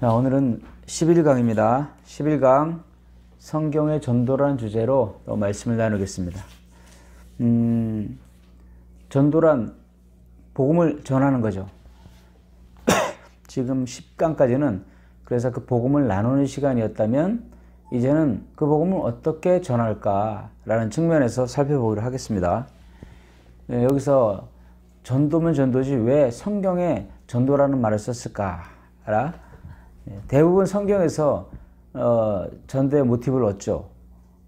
자, 오늘은 11강입니다. 11강 성경의 전도라는 주제로 또 말씀을 나누겠습니다. 전도란 복음을 전하는 거죠. 지금 10강까지는 그래서 그 복음을 나누는 시간이었다면 이제는 그 복음을 어떻게 전할까라는 측면에서 살펴보기로 하겠습니다. 여기서 전도면 전도지 왜 성경에 전도라는 말을 썼을까? 대부분 성경에서 전도의 모티브를 얻죠.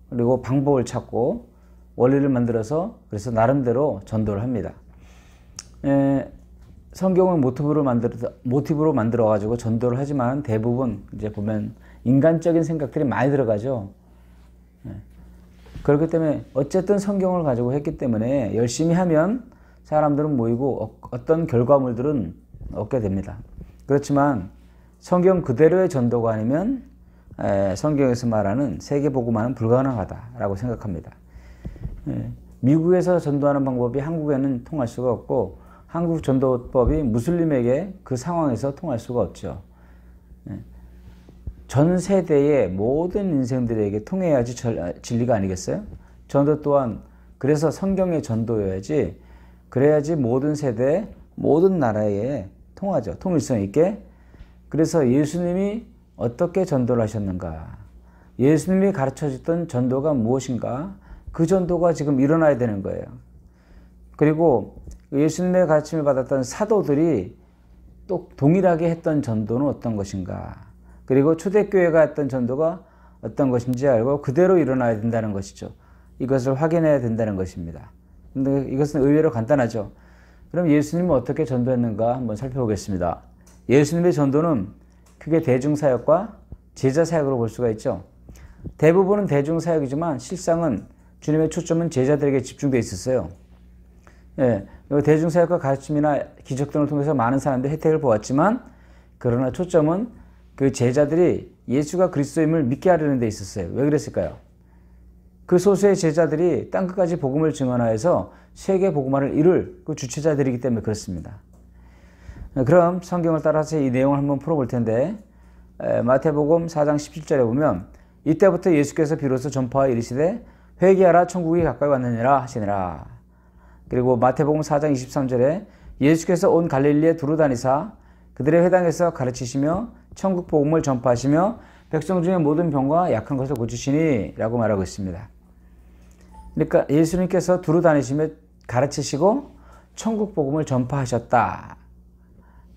그리고 방법을 찾고 원리를 만들어서 그래서 나름대로 전도를 합니다. 성경을 모티브로 만들어 가지고 전도를 하지만 대부분 이제 보면 인간적인 생각들이 많이 들어가죠. 그렇기 때문에 어쨌든 성경을 가지고 했기 때문에 열심히 하면 사람들은 모이고 어떤 결과물들은 얻게 됩니다. 그렇지만 성경 그대로의 전도가 아니면 성경에서 말하는 세계복음화는 불가능하다라고 생각합니다. 미국에서 전도하는 방법이 한국에는 통할 수가 없고 한국 전도법이 무슬림에게 그 상황에서 통할 수가 없죠. 전 세대의 모든 인생들에게 통해야지 진리가 아니겠어요? 전도 또한 그래서 성경의 전도여야지 그래야지 모든 세대, 모든 나라에 통하죠. 통일성 있게. 그래서 예수님이 어떻게 전도를 하셨는가? 예수님이 가르쳐줬던 전도가 무엇인가? 그 전도가 지금 일어나야 되는 거예요. 그리고 예수님의 가르침을 받았던 사도들이 또 동일하게 했던 전도는 어떤 것인가? 그리고 초대교회가 했던 전도가 어떤 것인지 알고 그대로 일어나야 된다는 것이죠. 이것을 확인해야 된다는 것입니다. 근데 이것은 의외로 간단하죠. 그럼 예수님은 어떻게 전도했는가 한번 살펴보겠습니다. 예수님의 전도는 크게 대중사역과 제자사역으로 볼 수가 있죠. 대부분은 대중사역이지만 실상은 주님의 초점은 제자들에게 집중되어 있었어요. 대중사역과 가르침이나 기적 등을 통해서 많은 사람들이 혜택을 보았지만 그러나 초점은 그 제자들이 예수가 그리스도임을 믿게 하려는 데 있었어요. 왜 그랬을까요? 그 소수의 제자들이 땅끝까지 복음을 증언하여서 세계 복음화를 이룰 그 주체자들이기 때문에 그렇습니다. 그럼 성경을 따라서 이 내용을 한번 풀어볼 텐데 마태복음 4장 17절에 보면 이때부터 예수께서 비로소 전파하여 이르시되 회개하라 천국이 가까이 왔느니라 하시니라. 그리고 마태복음 4장 23절에 예수께서 온 갈릴리에 두루 다니사 그들의 회당에서 가르치시며 천국 복음을 전파하시며 백성 중에 모든 병과 약한 것을 고치시니 라고 말하고 있습니다. 그러니까 예수님께서 두루 다니시며 가르치시고 천국 복음을 전파하셨다.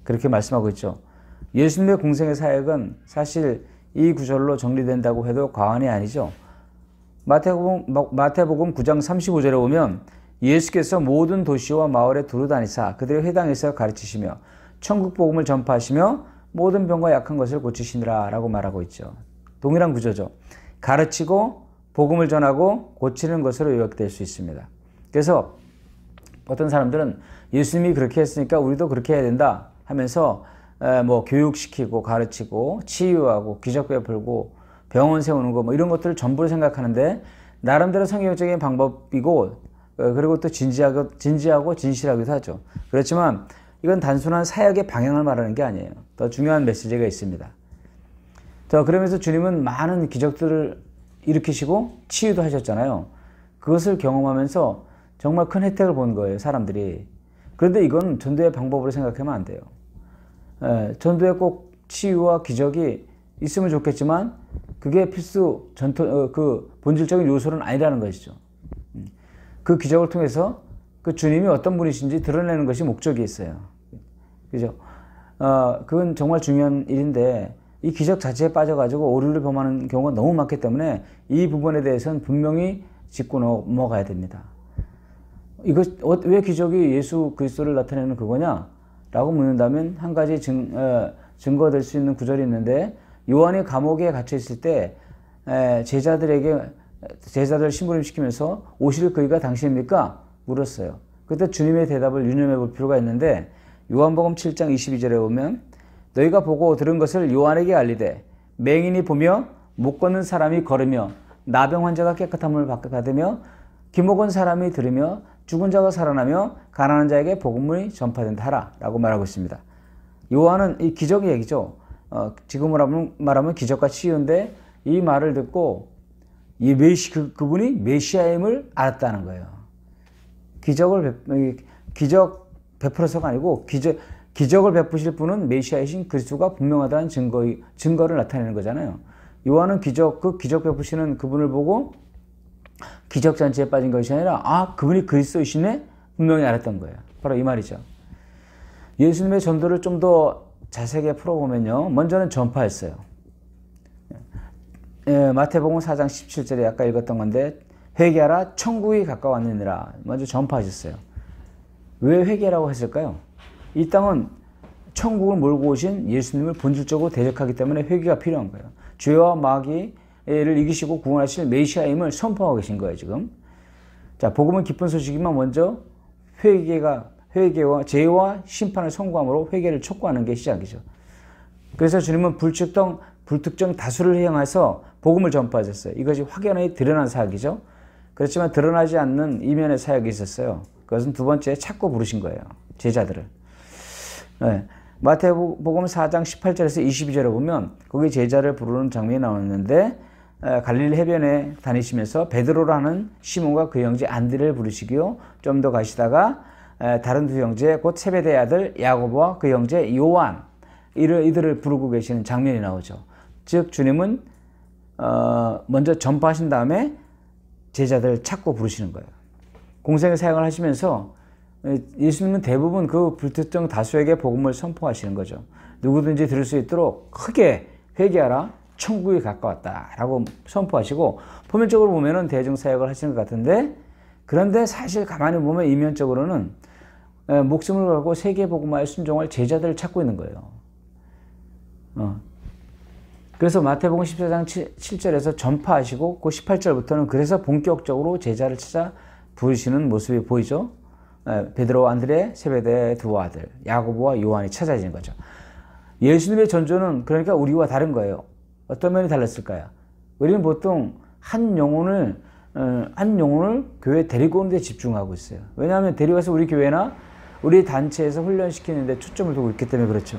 그렇게 말씀하고 있죠. 예수님의 공생의 사역은 사실 이 구절로 정리된다고 해도 과언이 아니죠. 마태복음 9장 35절에 보면 예수께서 모든 도시와 마을에 두루 다니사 그들의 회당에서 가르치시며 천국 복음을 전파하시며 모든 병과 약한 것을 고치시니라 라고 말하고 있죠. 동일한 구조죠. 가르치고 복음을 전하고 고치는 것으로 요약될 수 있습니다. 그래서 어떤 사람들은 예수님이 그렇게 했으니까 우리도 그렇게 해야 된다 하면서 교육시키고 가르치고 치유하고 기적 베풀고 병원 세우는 거 이런 것들을 전부를 생각하는데 나름대로 성경적인 방법이고 그리고 또 진지하고 진실하기도 하죠. 그렇지만 이건 단순한 사역의 방향을 말하는 게 아니에요. 더 중요한 메시지가 있습니다. 그러면서 주님은 많은 기적들을 일으키시고 치유도 하셨잖아요. 그것을 경험하면서 정말 큰 혜택을 본 거예요, 사람들이. 그런데 이건 전도의 방법으로 생각하면 안 돼요. 전도에 꼭 치유와 기적이 있으면 좋겠지만 그게 필수 그 본질적인 요소는 아니라는 것이죠. 그 기적을 통해서 그 주님이 어떤 분이신지 드러내는 것이 목적이 있어요. 그죠? 그건 정말 중요한 일인데 이 기적 자체에 빠져가지고 오류를 범하는 경우가 너무 많기 때문에 이 부분에 대해서는 분명히 짚고 넘어가야 됩니다. 왜 기적이 예수 그리스도를 나타내는 그거냐? 라고 묻는다면 한 가지 증거될 수 있는 구절이 있는데 요한이 감옥에 갇혀 있을 때 제자들 심부름시키면서 오실 그이가 당신입니까? 물었어요. 그때 주님의 대답을 유념해 볼 필요가 있는데 요한복음 7장 22절에 보면 너희가 보고 들은 것을 요한에게 알리되 맹인이 보며 못 걷는 사람이 걸으며 나병 환자가 깨끗함을 받으며 기목은 사람이 들으며 죽은 자가 살아나며 가난한 자에게 복음이 전파된다 하라 라고 말하고 있습니다. 요한은 이 기적의 얘기죠. 지금으로 말하면 기적과 치유인데 이 말을 듣고 그분이 메시아임을 알았다는 거예요. 기적 베풀어서가 아니고 기적을 베푸실 분은 메시아이신 그리스도가 분명하다는 증거를 나타내는 거잖아요. 요한은 그 기적 베푸시는 그분을 보고 기적잔치에 빠진 것이 아니라 그분이 그리스도이시네 분명히 알았던 거예요. 바로 이 말이죠. 예수님의 전도를 좀 더 자세하게 풀어보면요. 먼저는 전파했어요. 마태복음 4장 17절에 아까 읽었던 건데 회개하라 천국이 가까웠느니라. 먼저 전파하셨어요. 왜 회개라고 했을까요? 이 땅은 천국을 몰고 오신 예수님을 본질적으로 대적하기 때문에 회개가 필요한 거예요. 죄와 마귀를 이기시고 구원하실 메시아임을 선포하고 계신 거예요, 지금. 자, 복음은 기쁜 소식이지만 먼저 회개와 죄와 심판을 선고함으로 회개를 촉구하는 게 시작이죠. 그래서 주님은 불특정 다수를 향해서 복음을 전파하셨어요. 이것이 확연히 드러난 사역이죠. 그렇지만 드러나지 않는 이면의 사역이 있었어요. 그것은 두 번째 찾고 부르신 거예요. 제자들을. 네. 마태복음 4장 18절에서 22절에 보면 거기 제자를 부르는 장면이 나오는데 갈릴리 해변에 다니시면서 베드로라는 시몬과 그 형제 안드레를 부르시기요. 좀 더 가시다가 다른 두 형제 곧 세베대의 아들 야고보와 그 형제 요한 이들을 부르고 계시는 장면이 나오죠. 즉 주님은 먼저 전파하신 다음에 제자들을 찾고 부르시는 거예요. 공생의 사역을 하시면서 예수님은 대부분 그 불특정 다수에게 복음을 선포하시는 거죠. 누구든지 들을 수 있도록 크게 회개하라 천국이 가까웠다 라고 선포하시고 표면적으로 보면은 대중사역을 하시는 것 같은데 그런데 사실 가만히 보면 이면적으로는 목숨을 걸고 세계복음화에 순종할 제자들을 찾고 있는 거예요. 그래서 마태복음 14장 7절에서 전파하시고 그 18절부터는 그래서 본격적으로 제자를 찾아 부르시는 모습이 보이죠. 베드로와 안드레, 세베대의 두 아들 야고보와 요한이 찾아지는 거죠. 예수님의 전조는 그러니까 우리와 다른 거예요. 어떤 면이 달랐을까요? 우리는 보통 한 영혼을 교회에 데리고 오는 데 집중하고 있어요. 왜냐하면 데려가서 우리 교회나 우리 단체에서 훈련시키는 데 초점을 두고 있기 때문에 그렇죠.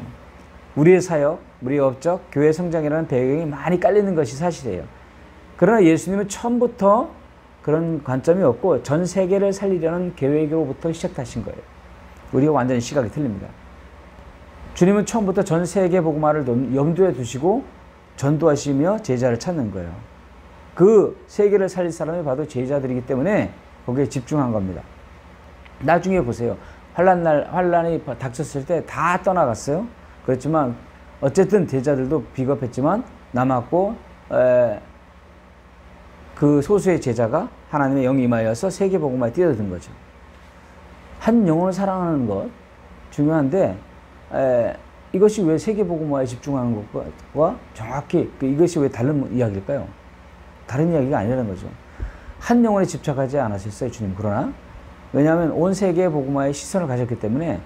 우리의 사역, 우리의 업적, 교회 성장이라는 배경이 많이 깔리는 것이 사실이에요. 그러나 예수님은 처음부터 그런 관점이 없고 전 세계를 살리려는 계획으로부터 시작하신 거예요. 우리가 완전히 시각이 틀립니다. 주님은 처음부터 전 세계 복음화를 염두에 두시고 전도하시며 제자를 찾는 거예요. 그 세계를 살릴 사람이 바로 제자들이기 때문에 거기에 집중한 겁니다. 나중에 보세요. 환란이 닥쳤을 때 다 떠나갔어요. 그렇지만 어쨌든 제자들도 비겁했지만 남았고 그 소수의 제자가 하나님의 영이 임하여서 세계복음화에 뛰어든 거죠. 한 영혼을 사랑하는 것 중요한데 이것이 왜 세계복음화에 집중하는 것과 정확히 이것이 왜 다른 이야기일까요? 다른 이야기가 아니라는 거죠. 한 영혼에 집착하지 않았었어요, 주님. 그러나 왜냐하면 온 세계의 복음화에 시선을 가졌기 때문에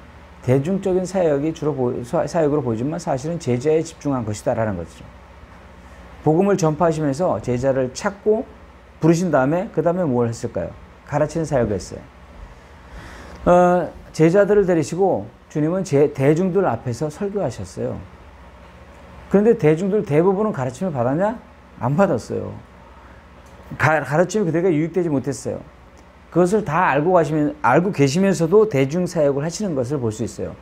대중적인 사역이 주로 사역으로 보이지만 사실은 제자에 집중한 것이다라는 거죠. 복음을 전파하시면서 제자를 찾고 부르신 다음에 그 다음에 뭘 했을까요? 가르치는 사역을 했어요. 제자들을 데리시고 주님은 대중들 앞에서 설교하셨어요. 그런데 대중들 대부분은 가르침을 받았냐? 안 받았어요. 가르침이 그들에게 유익되지 못했어요. 그것을 다 알고 계시면서도 대중사역을 하시는 것을 볼 수 있어요.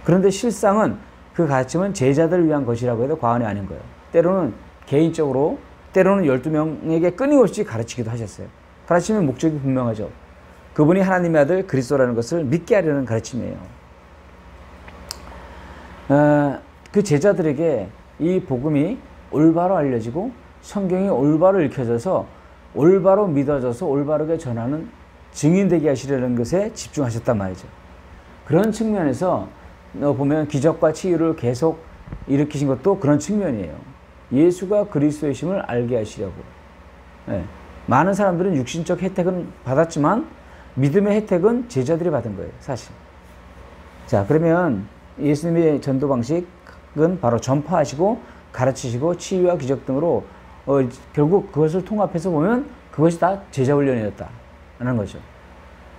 그런데 실상은 그 가르침은 제자들을 위한 것이라고 해도 과언이 아닌 거예요. 때로는 개인적으로, 때로는 12명에게 끊임없이 가르치기도 하셨어요. 가르침의 목적이 분명하죠. 그분이 하나님의 아들 그리스도라는 것을 믿게 하려는 가르침이에요. 그 제자들에게 이 복음이 올바로 알려지고 성경이 올바로 읽혀져서 올바로 믿어져서 올바르게 전하는 증인되게 하시려는 것에 집중하셨단 말이죠. 그런 측면에서 보면 기적과 치유를 계속 일으키신 것도 그런 측면이에요. 예수가 그리스도이심을 알게 하시려고. 많은 사람들은 육신적 혜택은 받았지만 믿음의 혜택은 제자들이 받은 거예요, 사실. 자, 그러면 예수님의 전도 방식은 바로 전파하시고 가르치시고 치유와 기적 등으로 결국 그것을 통합해서 보면 그것이 다 제자 훈련이었다는 거죠.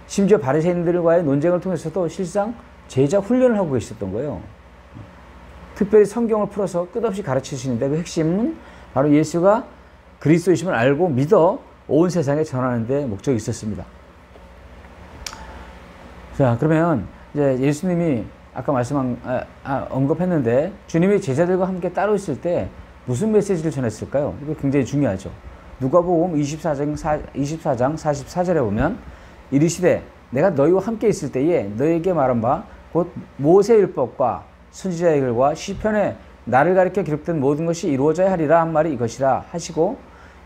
심지어 바리새인들과의 논쟁을 통해서도 실상 제자 훈련을 하고 계셨던 거예요. 특별히 성경을 풀어서 끝없이 가르치시는데 그 핵심은 바로 예수가 그리스도이심을 알고 믿어 온 세상에 전하는 데 목적이 있었습니다. 자, 그러면 이제 예수님이 아까 언급했는데 주님이 제자들과 함께 따로 있을 때 무슨 메시지를 전했을까요? 이거 굉장히 중요하죠. 누가복음 24장 44절에 보면 이르시되 내가 너희와 함께 있을 때에 너희에게 말한 바 곧 모세율법과 선지자의 글과 시편에 나를 가리켜 기록된 모든 것이 이루어져야 하리라 한 말이 이것이라 하시고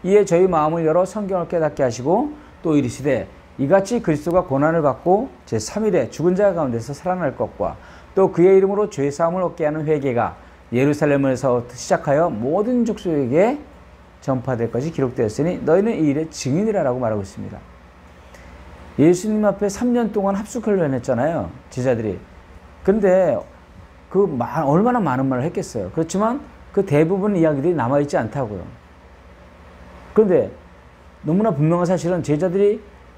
이에 저희 마음을 열어 성경을 깨닫게 하시고 또 이르시되 이같이 그리스도가 고난을 받고 제3일에 죽은 자 가운데서 살아날 것과 또 그의 이름으로 죄사함을 얻게 하는 회개가 예루살렘에서 시작하여 모든 족속에게 전파될 것이 기록되었으니 너희는 이 일의 증인이라고 말하고 있습니다. 예수님 앞에 3년 동안 합숙훈련을 했잖아요. 제자들이. 근데 얼마나 많은 말을 했겠어요. 그렇지만 그 대부분 이야기들이 남아있지 않다고요. 그런데 너무나 분명한 사실은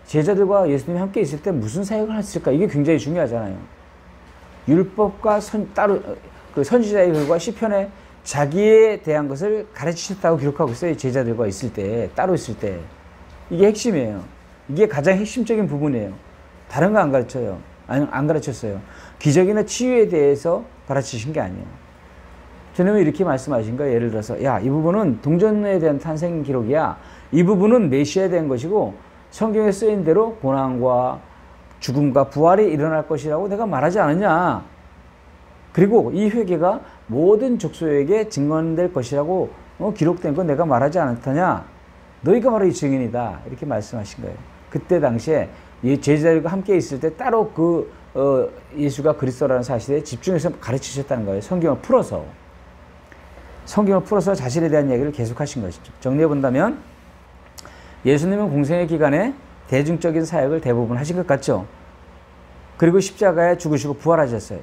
제자들과 예수님이 함께 있을 때 무슨 사역을 했을까? 이게 굉장히 중요하잖아요. 율법과 선지자의 글과 시편에 자기에 대한 것을 가르치셨다고 기록하고 있어요. 제자들과 있을 때, 따로 있을 때. 이게 핵심이에요. 이게 가장 핵심적인 부분이에요. 다른 거 안 가르쳐요. 아니, 안 가르쳤어요. 기적이나 치유에 대해서 가르치신 게 아니에요. 주님은 이렇게 말씀하신 거예요. 예를 들어서 야, 이 부분은 동전에 대한 탄생 기록이야. 이 부분은 메시아에 대한 것이고 성경에 쓰인 대로 고난과 죽음과 부활이 일어날 것이라고 내가 말하지 않았냐. 그리고 이 회개가 모든 족속에게 증언될 것이라고 기록된 건 내가 말하지 않았더냐. 너희가 바로 이 증인이다. 이렇게 말씀하신 거예요. 그때 당시에 제자들과 함께 있을 때 따로 예수가 그리스도라는 사실에 집중해서 가르치셨다는 거예요. 성경을 풀어서 자신에 대한 얘기를 계속하신 것이죠. 정리해 본다면 예수님은 공생의 기간에 대중적인 사역을 대부분 하신 것 같죠. 그리고 십자가에 죽으시고 부활하셨어요.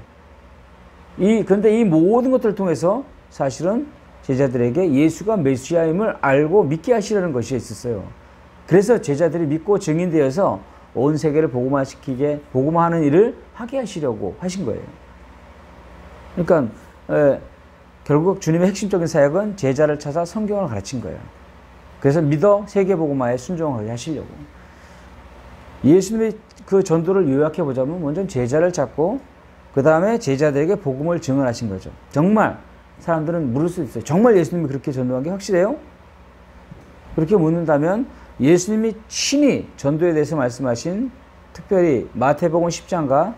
그런데 이 모든 것들을 통해서 사실은 제자들에게 예수가 메시아임을 알고 믿게 하시려는 것이 있었어요. 그래서 제자들이 믿고 증인되어서 온 세계를 복음화하는 일을 하게 하시려고 하신 거예요. 그러니까 결국 주님의 핵심적인 사역은 제자를 찾아 성경을 가르친 거예요. 그래서 믿어 세계 복음화에 순종하게 하시려고. 예수님의 그 전도를 요약해 보자면 먼저 제자를 찾고 그 다음에 제자들에게 복음을 증언하신 거죠. 정말 사람들은 물을 수 있어요. 정말 예수님이 그렇게 전도한 게 확실해요? 그렇게 묻는다면 예수님이 친히 전도에 대해서 말씀하신 특별히 마태복음 10장과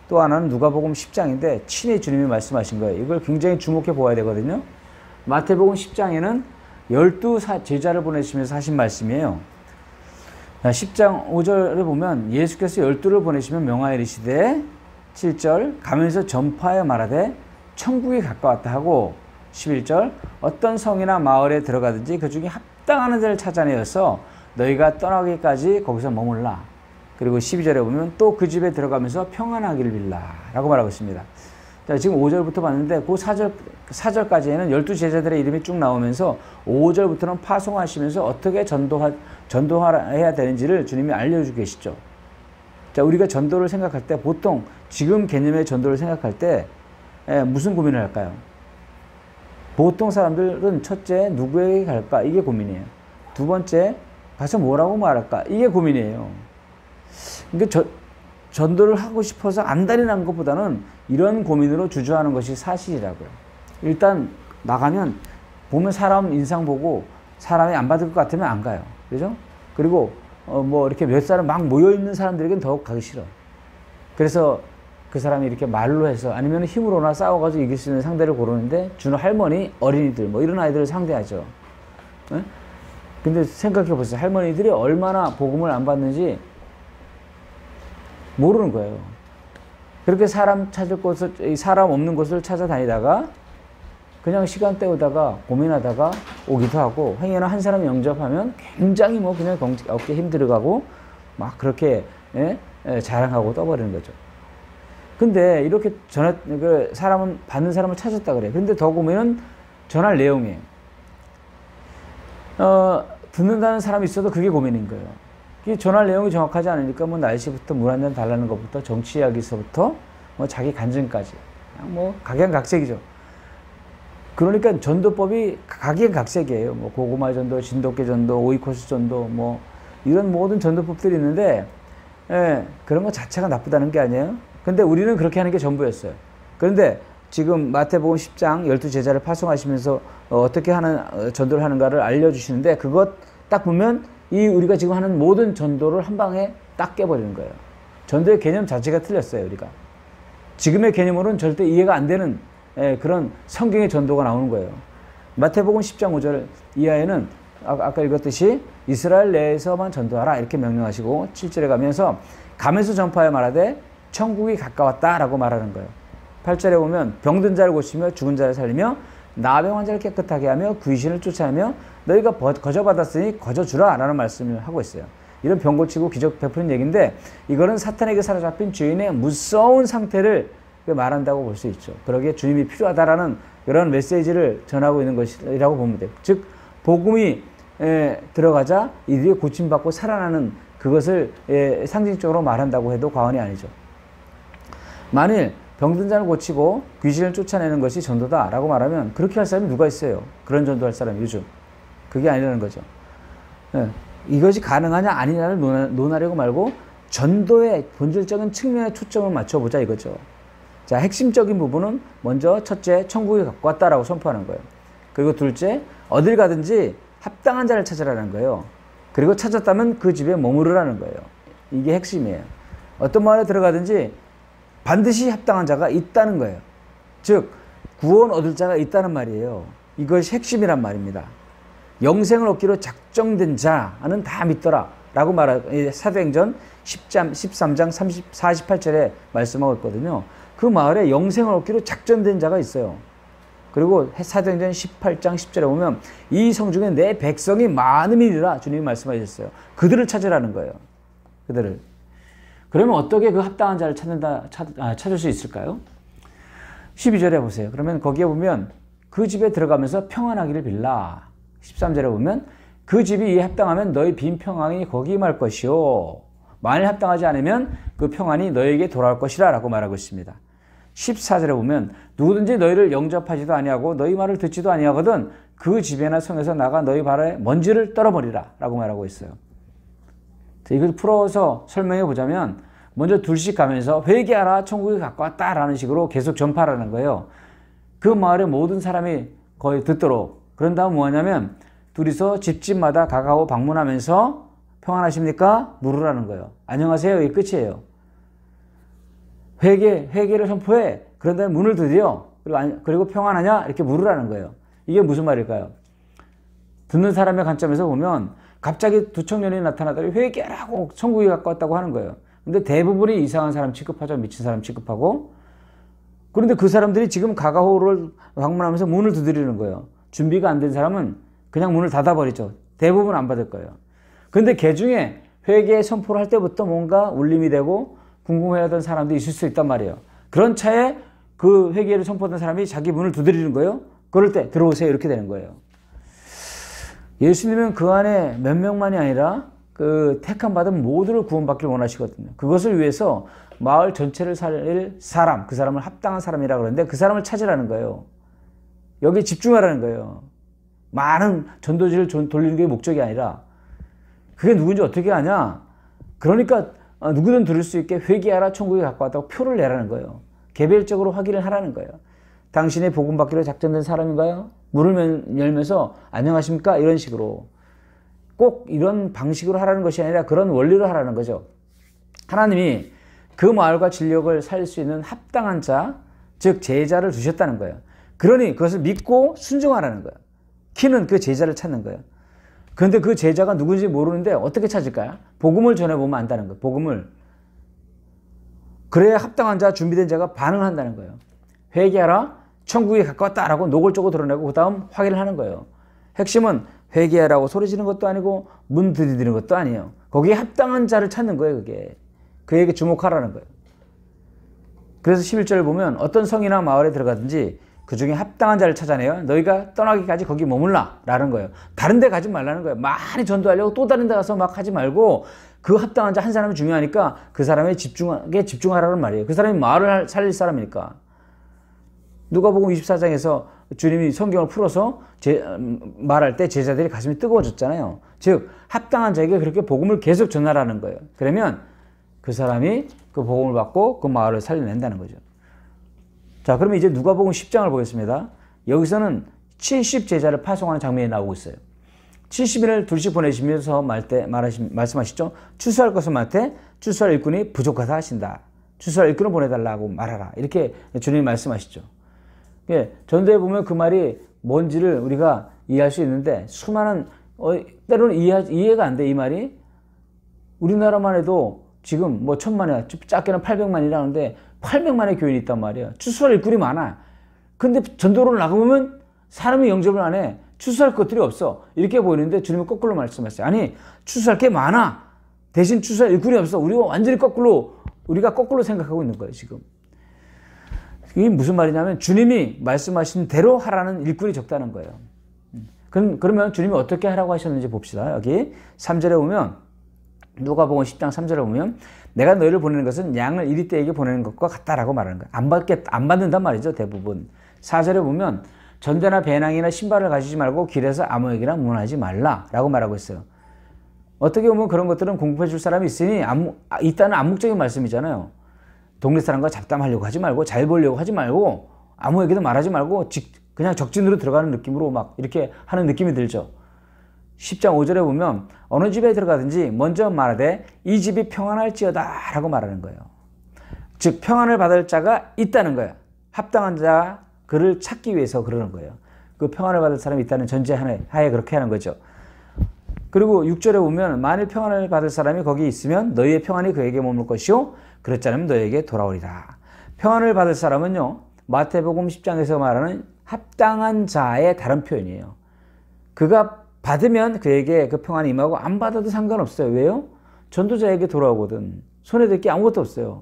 또 하나는 누가복음 10장인데 친히 주님이 말씀하신 거예요. 이걸 굉장히 주목해 보아야 되거든요. 마태복음 10장에는 12 제자를 보내시면서 하신 말씀이에요. 10장 5절을 보면 예수께서 12를 보내시면 명하여 이르시되 7절 가면서 전파하여 말하되 천국이 가까웠다 하고 11절 어떤 성이나 마을에 들어가든지 그 중에 합당하는 데를 찾아내어서 너희가 떠나기까지 거기서 머물라. 그리고 12절에 보면 또 그 집에 들어가면서 평안하기를 빌라 라고 말하고 있습니다. 자, 지금 5절부터 봤는데 그 4절까지에는 12 제자들의 이름이 쭉 나오면서 5절부터는 파송하시면서 어떻게 전도해야 되는지를 주님이 알려주고 계시죠. 자, 우리가 전도를 생각할 때 보통 지금 개념의 전도를 생각할 때 무슨 고민을 할까요? 보통 사람들은 첫째 누구에게 갈까? 이게 고민이에요. 두 번째 가서 뭐라고 말할까? 이게 고민이에요. 그러니까 전도를 하고 싶어서 안달이 것보다는 이런 고민으로 주저하는 것이 사실이라고요. 일단 나가면 보면 사람 인상 보고 사람이 안 받을 것 같으면 안 가요. 그죠? 그리고 뭐 이렇게 몇 사람 막 모여있는 사람들에겐 더욱 가기 싫어. 그래서 그 사람이 이렇게 말로 해서 아니면 힘으로나 싸워가지고 이길 수 있는 상대를 고르는데 주로 할머니, 어린이들 뭐 이런 아이들을 상대하죠. 네? 근데 생각해 보세요. 할머니들이 얼마나 복음을 안 받는지 모르는 거예요. 그렇게 사람 없는 곳을 찾아다니다가 그냥 시간 때우다가 고민하다가 오기도 하고 행여나 한 사람 영접하면 굉장히 뭐 그냥 어깨 힘 들어가고 막 그렇게 자랑하고 떠버리는 거죠. 근데 이렇게 받는 사람을 찾았다 그래. 근데 더 보면은 전할 내용이에요. 듣는다는 사람이 있어도 그게 고민인 거예요. 전할 내용이 정확하지 않으니까 뭐 날씨부터 물 한 잔 달라는 것부터 정치 이야기서부터 뭐 자기 간증까지 그냥 뭐 각양각색이죠. 그러니까 전도법이 각양각색이에요. 뭐 고구마 전도, 진돗개 전도, 오이코스 전도, 뭐 이런 모든 전도법들이 있는데, 예, 그런 것 자체가 나쁘다는 게 아니에요. 근데 우리는 그렇게 하는 게 전부였어요. 그런데 지금 마태복음 10장 12제자를 파송하시면서 어떻게 하는 전도를 하는가를 알려주시는데, 그것 딱 보면 이 우리가 지금 하는 모든 전도를 한 방에 딱 깨버리는 거예요. 전도의 개념 자체가 틀렸어요. 우리가 지금의 개념으로는 절대 이해가 안 되는 그런 성경의 전도가 나오는 거예요. 마태복음 10장 5절 이하에는 아까 읽었듯이 이스라엘 내에서만 전도하라 이렇게 명령하시고, 7절에 가면서 전파하여 말하되 천국이 가까웠다라고 말하는 거예요. 8절에 보면 병든 자를 고치며 죽은 자를 살리며 나병 환자를 깨끗하게 하며 귀신을 쫓아내며 너희가 거저 받았으니 거저 주라 라는 말씀을 하고 있어요. 이런 병 고치고 기적 베푸는 얘기인데, 이거는 사탄에게 사로잡힌 죄인의 무서운 상태를 말한다고 볼 수 있죠. 그러기에 주님이 필요하다라는 이런 메시지를 전하고 있는 것이라고 보면 돼요. 즉 복음이 들어가자 이들이 고침받고 살아나는 그것을 상징적으로 말한다고 해도 과언이 아니죠. 만일 병든 자를 고치고 귀신을 쫓아내는 것이 전도다라고 말하면 그렇게 할 사람이 누가 있어요? 그런 전도할 사람이 요즘. 그게 아니라는 거죠. 이것이 가능하냐 아니냐를 논하려고 말고 전도의 본질적인 측면에 초점을 맞춰보자 이거죠. 자, 핵심적인 부분은 먼저 첫째, 천국이 갖고 왔다라고 선포하는 거예요. 그리고 둘째, 어딜 가든지 합당한 자를 찾으라는 거예요. 그리고 찾았다면 그 집에 머무르라는 거예요. 이게 핵심이에요. 어떤 마을에 들어가든지 반드시 합당한 자가 있다는 거예요. 즉 구원 얻을 자가 있다는 말이에요. 이것이 핵심이란 말입니다. 영생을 얻기로 작정된 자는 다 믿더라 라고 말하고 사도행전 13장 48절에 말씀하고 있거든요. 그 마을에 영생을 얻기로 작정된 자가 있어요. 그리고 사도행전 18장 10절에 보면 이 성중에 내 백성이 많음이니라 주님이 말씀하셨어요. 그들을 찾으라는 거예요. 그들을. 그러면 어떻게 그 합당한 자를 찾을 수 있을까요? 12절에 보세요. 그러면 거기에 보면 그 집에 들어가면서 평안하기를 빌라. 13절에 보면 그 집이 이에 합당하면 너희 빈 평안이 거기 임할 것이요. 만일 합당하지 않으면 그 평안이 너에게 돌아올 것이라 라고 말하고 있습니다. 14절에 보면 누구든지 너희를 영접하지도 아니하고 너희 말을 듣지도 아니하거든 그 집에나 성에서 나가 너희 발에 먼지를 떨어버리라 라고 말하고 있어요. 이걸 풀어서 설명해 보자면 먼저 둘씩 가면서 회개하라 천국이 가까웠다 라는 식으로 계속 전파하라는 거예요. 그 마을의 모든 사람이 거의 듣도록. 그런 다음 뭐하냐면 둘이서 집집마다 가가고 방문하면서 평안하십니까? 물으라는 거예요. 안녕하세요. 이게 끝이에요. 회개를 선포해. 그런 다음에 문을 두드려. 그리고 평안하냐? 이렇게 물으라는 거예요. 이게 무슨 말일까요? 듣는 사람의 관점에서 보면 갑자기 두 청년이 나타나더니 회개하라고 천국이 가까웠다고 하는 거예요. 근데 대부분이 이상한 사람 취급하죠. 미친 사람 취급하고. 그런데 그 사람들이 지금 가가호를 방문하면서 문을 두드리는 거예요. 준비가 안 된 사람은 그냥 문을 닫아버리죠. 대부분 안 받을 거예요. 그런데 그 중에 회개 선포를 할 때부터 뭔가 울림이 되고 궁금해하던 사람도 있을 수 있단 말이에요. 그런 차에 그 회개를 선포하던 사람이 자기 문을 두드리는 거예요. 그럴 때 들어오세요 이렇게 되는 거예요. 예수님은 그 안에 몇 명만이 아니라 그 택함 받은 모두를 구원받기를 원하시거든요. 그것을 위해서 마을 전체를 살릴 사람, 그 사람을 합당한 사람이라고 그러는데 그 사람을 찾으라는 거예요. 여기에 집중하라는 거예요. 많은 전도지를 돌리는 게 목적이 아니라 그게 누군지 어떻게 아냐? 그러니까 누구든 들을 수 있게 회개하라 천국이 가까웠다고 표를 내라는 거예요. 개별적으로 확인을 하라는 거예요. 당신의 복음 받기로 작정된 사람인가요? 문을 열면서 안녕하십니까? 이런 식으로 꼭 이런 방식으로 하라는 것이 아니라 그런 원리로 하라는 거죠. 하나님이 그 마을과 진력을 살릴 수 있는 합당한 자, 즉 제자를 주셨다는 거예요. 그러니 그것을 믿고 순종하라는 거예요. 키는 그 제자를 찾는 거예요. 그런데 그 제자가 누군지 모르는데 어떻게 찾을까요? 복음을 전해보면 안다는 거예요. 복음을. 그래야 합당한 자, 준비된 자가 반응한다는 거예요. 회개하라, 천국이 가까웠다라고 노골적으로 드러내고 그 다음 확인을 하는 거예요. 핵심은 회개하라고 소리 지르는 것도 아니고 문 들이대는 것도 아니에요. 거기에 합당한 자를 찾는 거예요. 그게. 그에게 주목하라는 거예요. 그래서 11절을 보면 어떤 성이나 마을에 들어가든지 그 중에 합당한 자를 찾아내요. 너희가 떠나기까지 거기 머물라 라는 거예요. 다른 데 가지 말라는 거예요. 많이 전도하려고 또 다른 데 가서 막 하지 말고 그 합당한 자 한 사람이 중요하니까 그 사람에 집중하라는 말이에요. 그 사람이 마을을 살릴 사람이니까. 누가복음 24장에서 주님이 성경을 풀어서 말할 때 제자들이 가슴이 뜨거워졌잖아요. 즉 합당한 자에게 그렇게 복음을 계속 전하라는 거예요. 그러면 그 사람이 그 복음을 받고 그 마을을 살려낸다는 거죠. 자, 그러면 이제 누가복음 10장을 보겠습니다. 여기서는 70 제자를 파송하는 장면이 나오고 있어요. 70인을 둘씩 보내시면서 말씀하시죠. 추수할 것을 맡되 추수할 일꾼이 부족하다 하신다. 추수할 일꾼을 보내달라고 말하라. 이렇게 주님이 말씀하시죠. 전도에 보면 그 말이 뭔지를 우리가 이해할 수 있는데 수많은 때로는 이해가 안 돼. 이 말이 우리나라만 해도 지금 뭐 1000만이야. 작게는 800만이라는데 800만의 교인이 있단 말이야. 추수할 일꾼이 많아. 근데 전도를 나가보면 사람이 영접을 안 해. 추수할 것들이 없어. 이렇게 보이는데 주님은 거꾸로 말씀하셨어요. 아니, 추수할 게 많아. 대신 추수할 일꾼이 없어. 우리가 완전히 우리가 거꾸로 생각하고 있는 거예요, 지금. 이게 무슨 말이냐면 주님이 말씀하신 대로 하라는 일꾼이 적다는 거예요. 그러면 주님이 어떻게 하라고 하셨는지 봅시다. 여기 3절에 보면 누가복음 10장 3절에 보면 내가 너희를 보내는 것은 양을 이리떼에게 보내는 것과 같다라고 말하는 거예요. 안 받는단 말이죠, 대부분. 4절에 보면 전대나 배낭이나 신발을 가지지 말고 길에서 아무에게나 문하지 말라라고 말하고 있어요. 어떻게 보면 그런 것들은 공급해 줄 사람이 있으니 있다는 암묵적인 말씀이잖아요. 동네 사람과 잡담하려고 하지 말고 잘 보려고 하지 말고 아무에게도 말하지 말고 그냥 적진으로 들어가는 느낌으로 막 이렇게 하는 느낌이 들죠. 10장 5절에 보면 어느 집에 들어가든지 먼저 말하되 이 집이 평안할지어다 라고 말하는 거예요. 즉 평안을 받을 자가 있다는 거예요. 합당한 자 그를 찾기 위해서 그러는 거예요. 그 평안을 받을 사람이 있다는 전제하에 그렇게 하는 거죠. 그리고 6절에 보면 만일 평안을 받을 사람이 거기 있으면 너희의 평안이 그에게 머물 것이요 그렇지 않으면 너희에게 돌아오리라. 평안을 받을 사람은요 마태복음 10장에서 말하는 합당한 자의 다른 표현이에요. 그가 받으면 그에게 그 평안이 임하고 안 받아도 상관없어요. 왜요? 전도자에게 돌아오거든. 손에 댈 게 아무것도 없어요.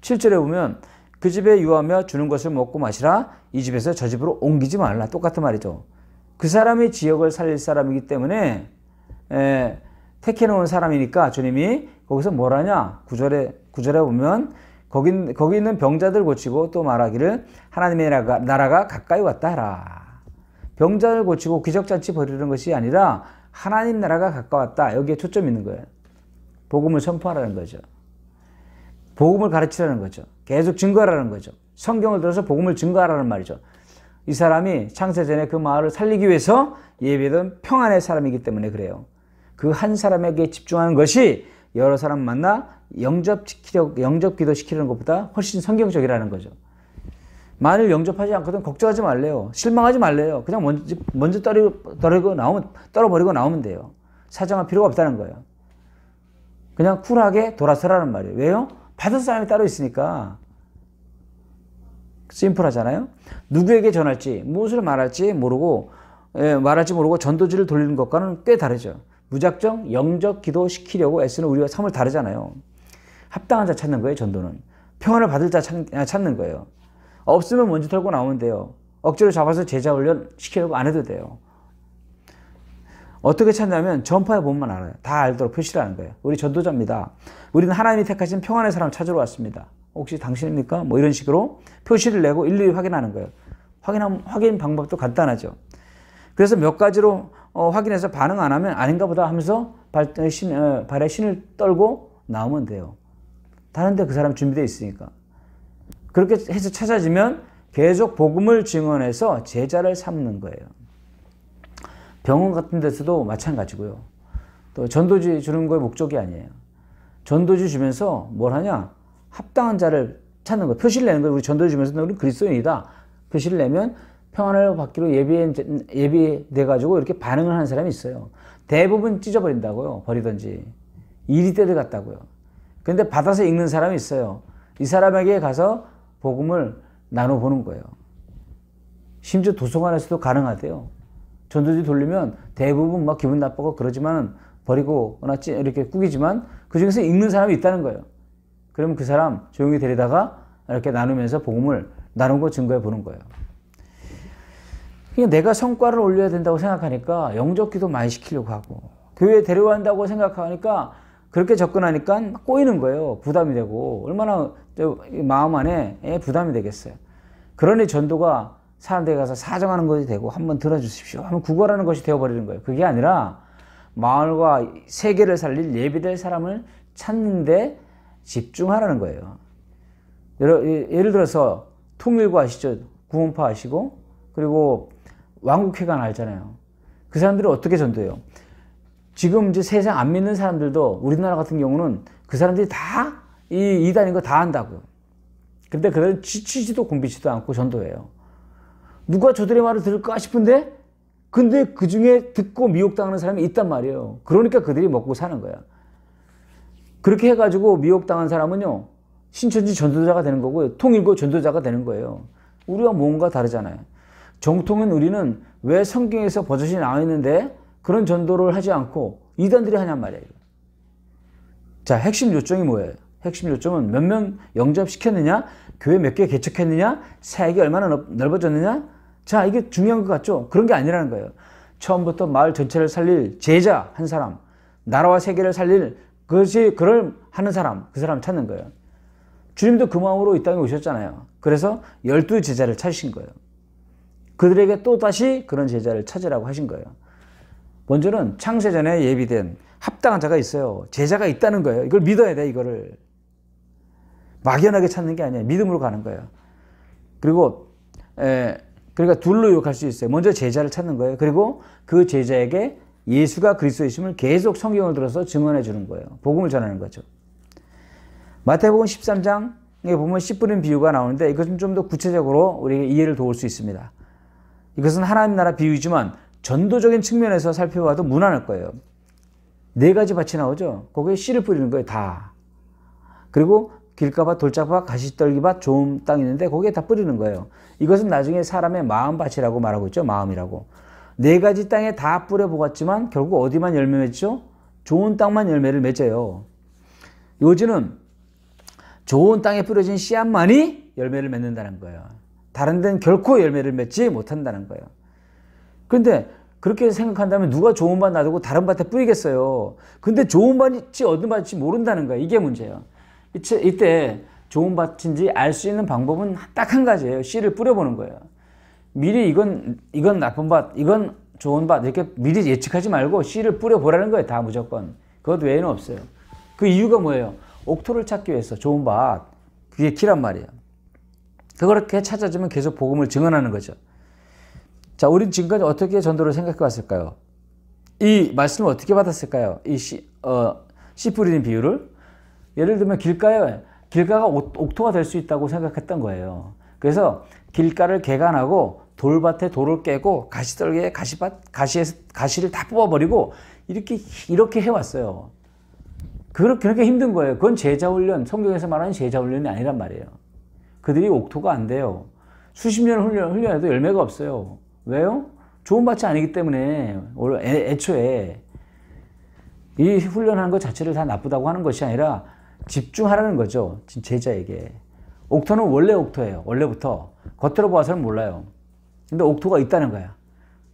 7절에 보면 그 집에 유하며 주는 것을 먹고 마시라. 이 집에서 저 집으로 옮기지 말라. 똑같은 말이죠. 그 사람이 지역을 살릴 사람이기 때문에 택해놓은 사람이니까 주님이 거기서 뭘 하냐? 9절에 보면 거기 있는 병자들 고치고 또 말하기를 하나님의 나라가 가까이 왔다 하라. 병자를 고치고 기적잔치 벌이는 것이 아니라 하나님 나라가 가까웠다. 여기에 초점이 있는 거예요. 복음을 선포하라는 거죠. 복음을 가르치라는 거죠. 계속 증거하라는 거죠. 성경을 들어서 복음을 증거하라는 말이죠. 이 사람이 창세전에 그 마을을 살리기 위해서 예비된 평안의 사람이기 때문에 그래요. 그 한 사람에게 집중하는 것이 여러 사람 만나 영접 기도 시키는 것보다 훨씬 성경적이라는 거죠. 만일 영접하지 않거든 걱정하지 말래요. 실망하지 말래요. 그냥 먼저 떨어버리고 나오면 돼요. 사정할 필요가 없다는 거예요. 그냥 쿨하게 돌아서라는 말이에요. 왜요? 받을 사람이 따로 있으니까. 심플하잖아요. 누구에게 전할지 무엇을 말할지 모르고 전도지를 돌리는 것과는 꽤 다르죠. 무작정 영접 기도 시키려고 애쓰는 우리와 삶을 다르잖아요. 합당한 자 찾는 거예요. 전도는. 평안을 받을 자 찾는 거예요. 없으면 먼지 털고 나오면 돼요. 억지로 잡아서 제자 훈련 시키려고 안 해도 돼요. 어떻게 찾냐면 전파에 보면 알아요. 다 알도록 표시를 하는 거예요. 우리 전도자입니다. 우리는 하나님이 택하신 평안의 사람 찾으러 왔습니다. 혹시 당신입니까? 뭐 이런 식으로 표시를 내고 일일이 확인하는 거예요. 확인 방법도 간단하죠. 그래서 몇 가지로 확인해서 반응 안 하면 아닌가 보다 하면서 발에 신을 떨고 나오면 돼요. 다른데 그 사람 준비되어 있으니까. 그렇게 해서 찾아지면 계속 복음을 증언해서 제자를 삼는 거예요. 병원 같은 데서도 마찬가지고요. 또 전도지 주는 거의 목적이 아니에요. 전도지 주면서 뭘 하냐? 합당한 자를 찾는 거예요. 표시를 내는 거예요. 우리 전도지 주면서 우리 그리스도인이다. 표시를 내면 평안을 받기로 예비돼가지고 이렇게 반응을 하는 사람이 있어요. 대부분 찢어버린다고요. 버리든지. 이리떼들 같다고요. 근데 받아서 읽는 사람이 있어요. 이 사람에게 가서 복음을 나눠보는 거예요. 심지어 도서관에서도 가능하대요. 전도지 돌리면 대부분 막 기분 나쁘고 그러지만 버리거나 이렇게 꾸기지만 그 중에서 읽는 사람이 있다는 거예요. 그러면 그 사람 조용히 데리다가 이렇게 나누면서 복음을 나누고 증거해 보는 거예요. 내가 성과를 올려야 된다고 생각하니까 영접기도 많이 시키려고 하고 교회에 데려간다고 생각하니까 그렇게 접근하니까 꼬이는 거예요. 부담이 되고 얼마나 마음 안에 부담이 되겠어요. 그러니 전도가 사람들이 가서 사정하는 것이 되고 한번 들어주십시오 하면 구걸하는 것이 되어버리는 거예요. 그게 아니라 마을과 세계를 살릴 예비될 사람을 찾는데 집중하라는 거예요. 예를 들어서 통일부 아시죠? 구원파 아시고 그리고 왕국회관 알잖아요. 그 사람들이 어떻게 전도해요? 지금 이제 세상 안 믿는 사람들도 우리나라 같은 경우는 그 사람들이 다 이 이단인 거 다 안다고요. 근데 그들은 지치지도 곤비지도 않고 전도해요. 누가 저들의 말을 들을까 싶은데 근데 그 중에 듣고 미혹당하는 사람이 있단 말이에요. 그러니까 그들이 먹고 사는 거야. 그렇게 해가지고 미혹당한 사람은요, 신천지 전도자가 되는 거고요. 통일교 전도자가 되는 거예요. 우리와 뭔가 다르잖아요. 정통은 우리는 왜 성경에서 버젓이 나와 있는데 그런 전도를 하지 않고 이단들이 하냔 말이에요. 자, 핵심 요점이 뭐예요? 핵심 요점은 몇 명 영접시켰느냐? 교회 몇 개 개척했느냐? 사역이 얼마나 넓어졌느냐? 자, 이게 중요한 것 같죠? 그런 게 아니라는 거예요. 처음부터 마을 전체를 살릴 제자 한 사람, 나라와 세계를 살릴 그걸 하는 사람, 그 사람 찾는 거예요. 주님도 그 마음으로 이 땅에 오셨잖아요. 그래서 12 제자를 찾으신 거예요. 그들에게 또다시 그런 제자를 찾으라고 하신 거예요. 먼저는 창세전에 예비된 합당한 자가 있어요. 제자가 있다는 거예요. 이걸 믿어야 돼, 이거를. 막연하게 찾는 게 아니에요. 믿음으로 가는 거예요. 그리고 그러니까 둘로 요약할 수 있어요. 먼저 제자를 찾는 거예요. 그리고 그 제자에게 예수가 그리스도이심을 계속 성경을 들어서 증언해 주는 거예요. 복음을 전하는 거죠. 마태복음 13장에 보면 씨 뿌린 비유가 나오는데 이것은 좀 더 구체적으로 우리에게 이해를 도울 수 있습니다. 이것은 하나님 나라 비유이지만 전도적인 측면에서 살펴봐도 무난할 거예요. 4가지 밭이 나오죠. 거기에 씨를 뿌리는 거예요. 다. 그리고 길가밭, 돌짝밭, 가시떨기밭, 좋은 땅이 있는데 거기에 다 뿌리는 거예요. 이것은 나중에 사람의 마음밭이라고 말하고 있죠. 마음이라고. 4가지 땅에 다 뿌려보았지만 결국 어디만 열매 맺죠? 좋은 땅만 열매를 맺어요. 요지는 좋은 땅에 뿌려진 씨앗만이 열매를 맺는다는 거예요. 다른 데는 결코 열매를 맺지 못한다는 거예요. 그런데 그렇게 생각한다면 누가 좋은 밭 놔두고 다른 밭에 뿌리겠어요. 근데 좋은 밭인지 어떤 밭인지 모른다는 거예요. 이게 문제예요. 이때 좋은 밭인지 알 수 있는 방법은 딱 한 가지예요. 씨를 뿌려보는 거예요. 미리 이건 나쁜 밭, 이건 좋은 밭 이렇게 미리 예측하지 말고 씨를 뿌려보라는 거예요. 다 무조건. 그것 외에는 없어요. 그 이유가 뭐예요? 옥토를 찾기 위해서 좋은 밭, 그게 키란 말이에요. 그렇게 찾아주면 계속 복음을 증언하는 거죠. 자, 우린 지금까지 어떻게 전도를 생각해 왔을까요? 이 말씀을 어떻게 받았을까요? 이 씨 뿌리는 비유를. 예를 들면 길가가 옥토가 될 수 있다고 생각했던 거예요. 그래서 길가를 개간하고 돌밭에 돌을 깨고 가시떨기에 가시를 다 뽑아버리고 이렇게 해왔어요. 그렇게 힘든 거예요. 그건 제자훈련, 성경에서 말하는 제자훈련이 아니란 말이에요. 그들이 옥토가 안 돼요. 수십 년 훈련해도 열매가 없어요. 왜요? 좋은 밭이 아니기 때문에 애초에 이 훈련하는 것 자체를 다 나쁘다고 하는 것이 아니라 집중하라는 거죠. 제자에게. 옥토는 원래 옥토예요. 원래부터. 겉으로 봐서는 몰라요. 근데 옥토가 있다는 거야.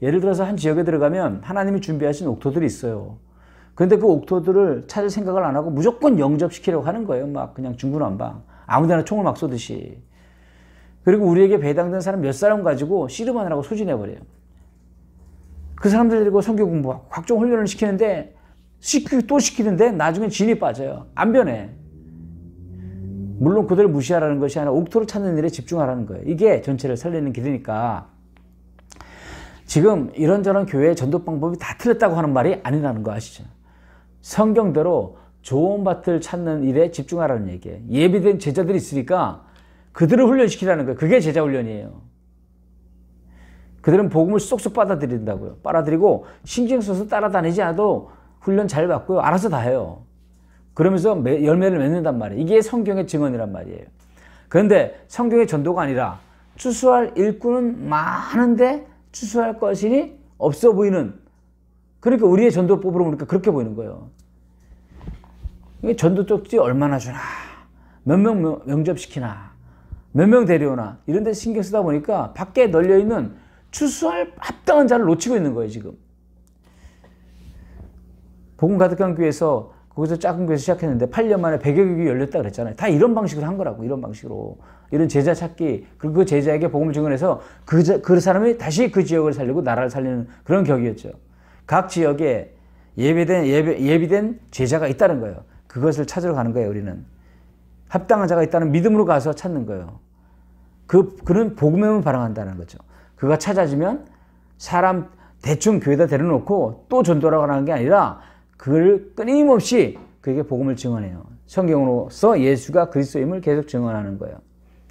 예를 들어서 한 지역에 들어가면 하나님이 준비하신 옥토들이 있어요. 그런데 그 옥토들을 찾을 생각을 안 하고 무조건 영접시키려고 하는 거예요. 막 그냥 중구난방. 아무데나 총을 막 쏘듯이. 그리고 우리에게 배당된 사람 몇 사람 가지고 씨름하느라고 소진해버려요. 그 사람들 데리고 성경 공부하고 각종 훈련을 시키는데 또 시키는데 나중에 진이 빠져요. 안 변해. 물론 그들을 무시하라는 것이 아니라 옥토를 찾는 일에 집중하라는 거예요. 이게 전체를 살리는 길이니까 지금 이런저런 교회의 전도 방법이 다 틀렸다고 하는 말이 아니라는 거 아시죠? 성경대로 좋은 밭을 찾는 일에 집중하라는 얘기예요. 예비된 제자들이 있으니까 그들을 훈련시키라는 거예요. 그게 제자 훈련이에요. 그들은 복음을 쏙쏙 빨아들인다고요. 빨아들이고 신경 써서 따라다니지 않아도 훈련 잘 받고요. 알아서 다 해요. 그러면서 열매를 맺는단 말이에요. 이게 성경의 증언이란 말이에요. 그런데 성경의 전도가 아니라 추수할 일꾼은 많은데 추수할 것이 없어 보이는, 그러니까 우리의 전도법으로 보니까 그렇게 보이는 거예요. 전도 쪽지 얼마나 주나, 몇 명 영접시키나, 몇 명 데려오나 이런 데 신경 쓰다 보니까 밖에 널려있는 추수할 합당한 자를 놓치고 있는 거예요. 지금 복음 가득한 교회에서 거기서 작은 교회에서 시작했는데 8년 만에 100여 교육이 열렸다 그랬잖아요. 다 이런 방식으로 한 거라고. 이런 방식으로. 이런 제자 찾기, 그리고 그 제자에게 복음을 증언해서 그 사람이 다시 그 지역을 살리고 나라를 살리는 그런 격이었죠. 각 지역에 예비된 제자가 있다는 거예요. 그것을 찾으러 가는 거예요, 우리는. 합당한 자가 있다는 믿음으로 가서 찾는 거예요. 그는 복음에만 반응한다는 거죠. 그가 찾아지면 사람 대충 교회에다 데려놓고 또 전도라고 하는 게 아니라 그를 끊임없이 그에게 복음을 증언해요. 성경으로서 예수가 그리스도임을 계속 증언하는 거예요.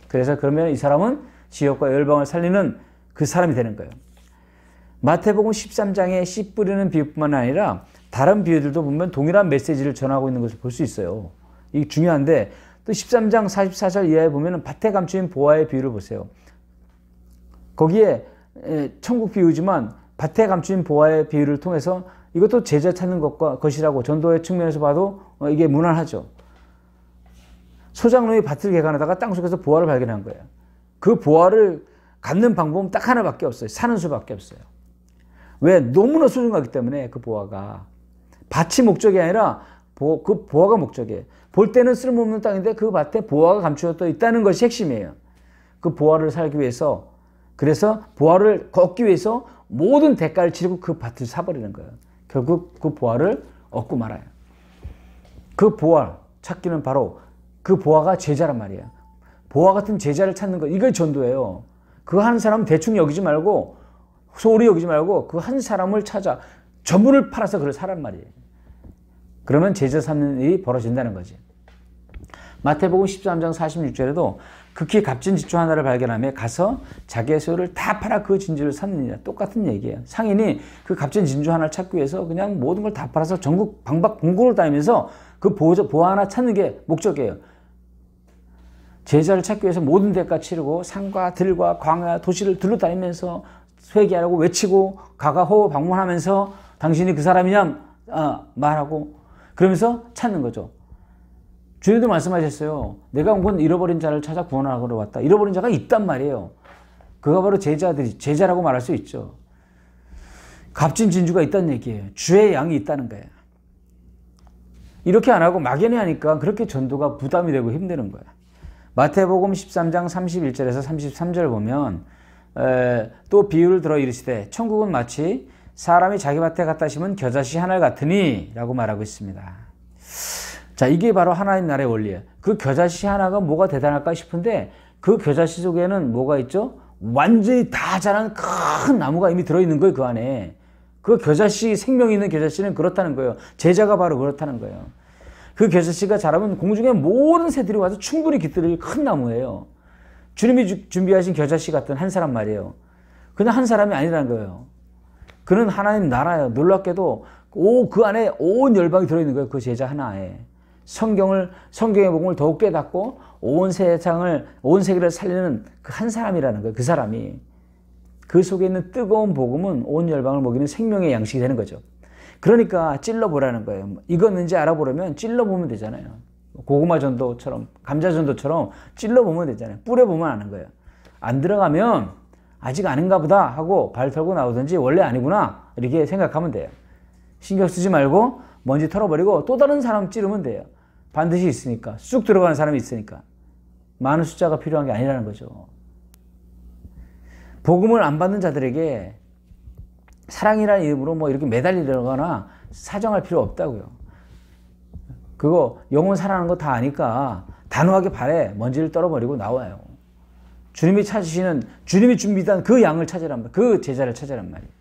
그래서 그러면 이 사람은 지역과 열방을 살리는 그 사람이 되는 거예요. 마태복음 13장에 씨 뿌리는 비유뿐만 아니라 다른 비유들도 보면 동일한 메시지를 전하고 있는 것을 볼 수 있어요. 이게 중요한데 또 13장 44절 이하에 보면 밭에 감추인 보화의 비유를 보세요. 거기에 천국 비유지만 밭에 감추인 보화의 비유를 통해서 이것도 제자 찾는 것이라고 전도의 측면에서 봐도 이게 무난하죠. 소장농이 밭을 개간하다가 땅속에서 보화를 발견한 거예요. 그 보화를 갖는 방법은 딱 하나밖에 없어요. 사는 수밖에 없어요. 왜? 너무나 소중하기 때문에 그 보화가. 밭이 목적이 아니라 그 보화가 목적이에요. 볼 때는 쓸모없는 땅인데 그 밭에 보화가 감추어져 있다는 것이 핵심이에요. 그 보화를 살기 위해서, 그래서 보화를 얻기 위해서 모든 대가를 치르고 그 밭을 사버리는 거예요. 결국 그 보화를 얻고 말아요. 그 보화 찾기는 바로 그 보화가 제자란 말이에요. 보화 같은 제자를 찾는 거, 이걸 전도예요. 그 한 사람 대충 여기지 말고, 소홀히 여기지 말고 그 한 사람을 찾아 전부를 팔아서 그를 사란 말이에요. 그러면 제자 삼는 일이 벌어진다는 거지. 마태복음 13장 46절에도 극히 값진 진주 하나를 발견하며 가서 자기의 소유를 다 팔아 그 진주를 샀느니라. 똑같은 얘기예요. 상인이 그 값진 진주 하나를 찾기 위해서 그냥 모든 걸 다 팔아서 전국 방방 공고를 다니면서 그 보화 하나 찾는 게 목적이에요. 제자를 찾기 위해서 모든 대가 치르고 산과 들과 광야 도시를 둘러다니면서 회개하라고 외치고 가가호호 방문하면서 당신이 그 사람이냐 말하고 그러면서 찾는 거죠. 주님도 말씀하셨어요. 내가 온 건 잃어버린 자를 찾아 구원하러 왔다. 잃어버린 자가 있단 말이에요. 그가 바로 제자라고 말할 수 있죠. 값진 진주가 있다는 얘기예요. 주의 양이 있다는 거예요. 이렇게 안 하고 막연히 하니까 그렇게 전도가 부담이 되고 힘드는 거예요. 마태복음 13장 31절에서 33절 보면 또 비유를 들어 이르시되 천국은 마치 사람이 자기 밭에 갖다 심은 겨자씨 하나 같으니 라고 말하고 있습니다. 자, 이게 바로 하나님 나라의 원리예요. 그 겨자씨 하나가 뭐가 대단할까 싶은데 그 겨자씨 속에는 뭐가 있죠? 완전히 다 자란 큰 나무가 이미 들어있는 거예요. 그 안에. 그 겨자씨, 생명이 있는 겨자씨는 그렇다는 거예요. 제자가 바로 그렇다는 거예요. 그 겨자씨가 자라면 공중에 모든 새들이 와서 충분히 깃들일 큰 나무예요. 주님이 준비하신 겨자씨 같은 한 사람 말이에요. 그냥 한 사람이 아니라는 거예요. 그는 하나님 나라예요. 놀랍게도 그 안에 온 열방이 들어있는 거예요. 그 제자 하나에. 성경의 복음을 더욱 깨닫고 온 세계를 살리는 그 한 사람이라는 거예요. 그 사람이. 그 속에 있는 뜨거운 복음은 온 열방을 먹이는 생명의 양식이 되는 거죠. 그러니까 찔러보라는 거예요. 익었는지 알아보려면 찔러보면 되잖아요. 고구마 전도처럼, 감자 전도처럼 찔러보면 되잖아요. 뿌려보면 아는 거예요. 안 들어가면 아직 아닌가 보다 하고 발 털고 나오든지 원래 아니구나 이렇게 생각하면 돼요. 신경 쓰지 말고 먼지 털어버리고 또 다른 사람 찌르면 돼요. 반드시 있으니까. 쑥 들어가는 사람이 있으니까. 많은 숫자가 필요한 게 아니라는 거죠. 복음을 안 받는 자들에게 사랑이라는 이름으로 뭐 이렇게 매달리거나 사정할 필요 없다고요. 그거 영혼 사랑하는 거 다 아니까 단호하게 발에 먼지를 떨어버리고 나와요. 주님이 준비한 그 양을 찾으란 말이에요. 그 제자를 찾으란 말이에요.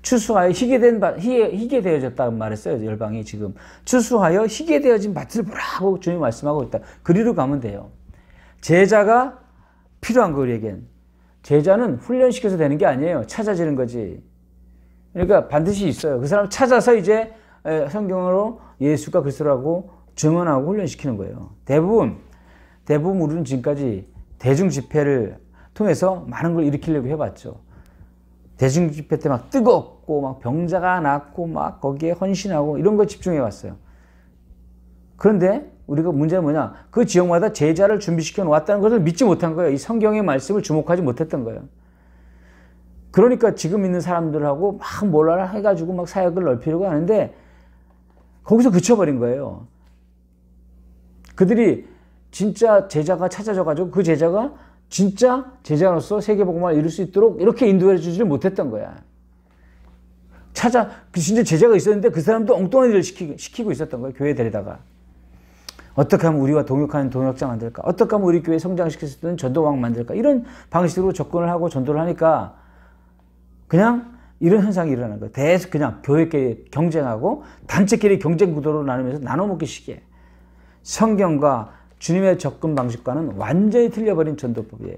추수하여 희게 되어졌다는 말을 써요. 열방이 지금. 추수하여 희게 되어진 밭을 보라고 주님이 말씀하고 있다. 그리로 가면 돼요. 제자가 필요한 거 우리에겐. 제자는 훈련시켜서 되는 게 아니에요. 찾아지는 거지. 그러니까 반드시 있어요. 그 사람 찾아서 이제 성경으로 예수가 그리스도라고 증언하고 훈련시키는 거예요. 대부분 우리는 지금까지 대중 집회를 통해서 많은 걸 일으키려고 해봤죠. 대중 집회 때 막 뜨겁고 막 병자가 낫고 막 거기에 헌신하고 이런 거 집중해 왔어요. 그런데 우리가 문제는 뭐냐? 그 지역마다 제자를 준비시켜 놓았다는 것을 믿지 못한 거예요. 이 성경의 말씀을 주목하지 못했던 거예요. 그러니까 지금 있는 사람들하고 막 몰라라 해가지고 막 사역을 넓히려고 하는데 거기서 그쳐버린 거예요. 그들이 진짜 제자가 찾아져가지고 그 제자가 진짜 제자로서 세계복음화를 이룰 수 있도록 이렇게 인도해 주지를 못했던 거야. 진짜 제자가 있었는데 그 사람도 엉뚱한 일을 시키고 있었던 거예요. 교회에 데리다가. 어떻게 하면 우리와 동역하는 동역자 만들까? 어떻게 하면 우리 교회 성장시킬 수 있는 전도왕 만들까? 이런 방식으로 접근을 하고 전도를 하니까 그냥 이런 현상이 일어나는 거예요. 계속 그냥 교회끼리 경쟁하고 단체끼리 경쟁 구도로 나누면서 나눠먹기 시기에 성경과 주님의 접근 방식과는 완전히 틀려버린 전도법이에요.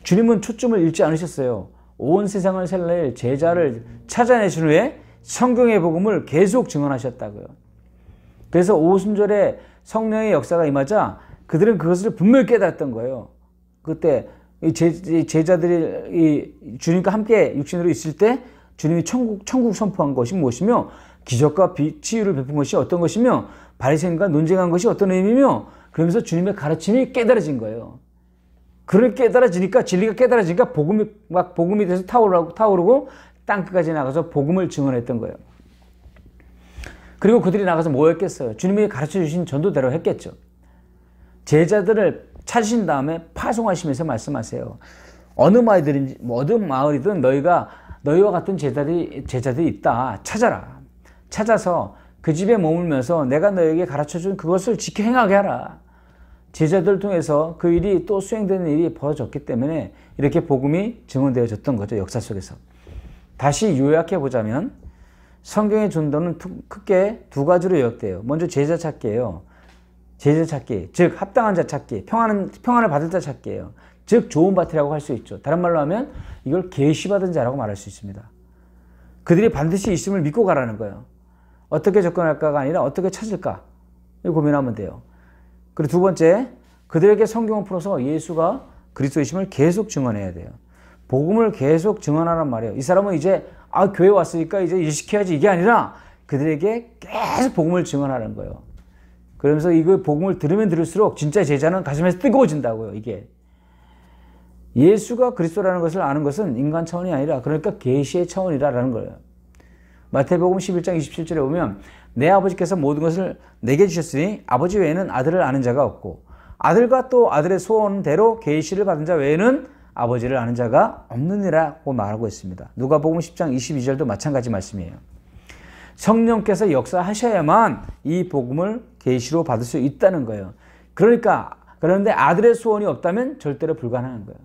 주님은 초점을 잃지 않으셨어요. 온 세상을 살릴 제자를 찾아내신 후에 성경의 복음을 계속 증언하셨다고요. 그래서 오순절에 성령의 역사가 임하자 그들은 그것을 분명히 깨달았던 거예요. 그때 제자들이 주님과 함께 육신으로 있을 때 주님이 천국 선포한 것이 무엇이며 기적과 치유를 베푼 것이 어떤 것이며 바리새인과 논쟁한 것이 어떤 의미며 그러면서 주님의 가르침이 깨달아진 거예요. 그렇게 깨달아지니까 진리가 깨달아지니까 복음이 돼서 타오르고 땅끝까지 나가서 복음을 증언했던 거예요. 그리고 그들이 나가서 뭐 했겠어요? 주님이 가르쳐 주신 전도대로 했겠죠. 제자들을 찾으신 다음에 파송하시면서 말씀하세요. 어느 마을이든 너희와 같은 제자들이 있다. 찾아라. 찾아서 그 집에 머물면서 내가 너에게 가르쳐준 그것을 지켜 행하게 하라. 제자들을 통해서 그 일이 또 수행되는 일이 벌어졌기 때문에 이렇게 복음이 증언되어졌던 거죠. 역사 속에서. 다시 요약해 보자면 성경의 전도는 크게 두 가지로 요약돼요. 먼저 제자 찾기예요. 제자 찾기, 즉 합당한 자 찾기, 평안을 받을 자 찾기예요. 즉 좋은 밭이라고 할 수 있죠. 다른 말로 하면 이걸 계시받은 자라고 말할 수 있습니다. 그들이 반드시 있음을 믿고 가라는 거예요. 어떻게 접근할까가 아니라 어떻게 찾을까 고민하면 돼요. 그리고 두 번째, 그들에게 성경을 풀어서 예수가 그리스도이심을 계속 증언해야 돼요. 복음을 계속 증언하란 말이에요. 이 사람은 이제 교회 왔으니까 이제 일시켜야지 이게 아니라 그들에게 계속 복음을 증언하는 거예요. 그러면서 이거 복음을 들으면 들을수록 진짜 제자는 가슴에서 뜨거워진다고요. 이게 예수가 그리스도라는 것을 아는 것은 인간 차원이 아니라 그러니까 계시의 차원이라는 거예요. 마태복음 11장 27절에 보면 내 아버지께서 모든 것을 내게 주셨으니 아버지 외에는 아들을 아는 자가 없고 아들과 또 아들의 소원대로 계시를 받은 자 외에는 아버지를 아는 자가 없느니라고 말하고 있습니다. 누가복음 10장 22절도 마찬가지 말씀이에요. 성령께서 역사하셔야만 이 복음을 계시로 받을 수 있다는 거예요. 그런데 아들의 소원이 없다면 절대로 불가능한 거예요.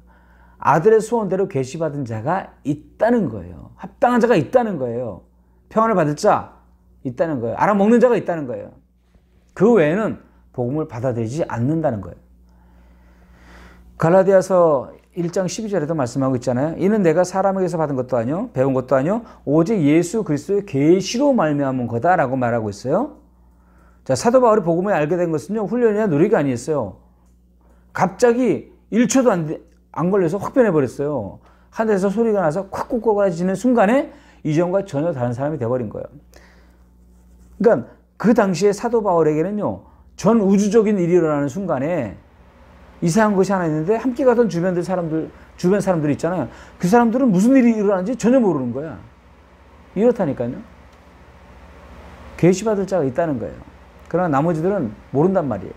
아들의 소원대로 계시받은 자가 있다는 거예요. 합당한 자가 있다는 거예요. 평안을 받을 자 있다는 거예요. 알아먹는 자가 있다는 거예요. 그 외에는 복음을 받아들이지 않는다는 거예요. 갈라디아서 1장 12절에도 말씀하고 있잖아요. 이는 내가 사람에게서 받은 것도 아니요 배운 것도 아니요 오직 예수 그리스도의 계시로 말미암은 거다라고 말하고 있어요. 자, 사도 바울이 복음을 알게 된 것은요 훈련이나 노력이 아니었어요. 갑자기 1초도 안 걸려서 확 변해버렸어요. 하늘에서 소리가 나서 콱 꾹꾹거려지는 순간에 이전과 전혀 다른 사람이 돼버린 거예요. 그러니까 그 당시에 사도 바울에게는요 전 우주적인 일이 일어나는 순간에 이상한 것이 하나 있는데 함께 가던 주변 사람들 있잖아요. 그 사람들은 무슨 일이 일어나는지 전혀 모르는 거야. 이렇다니까요. 계시받을 자가 있다는 거예요. 그러나 나머지들은 모른단 말이에요.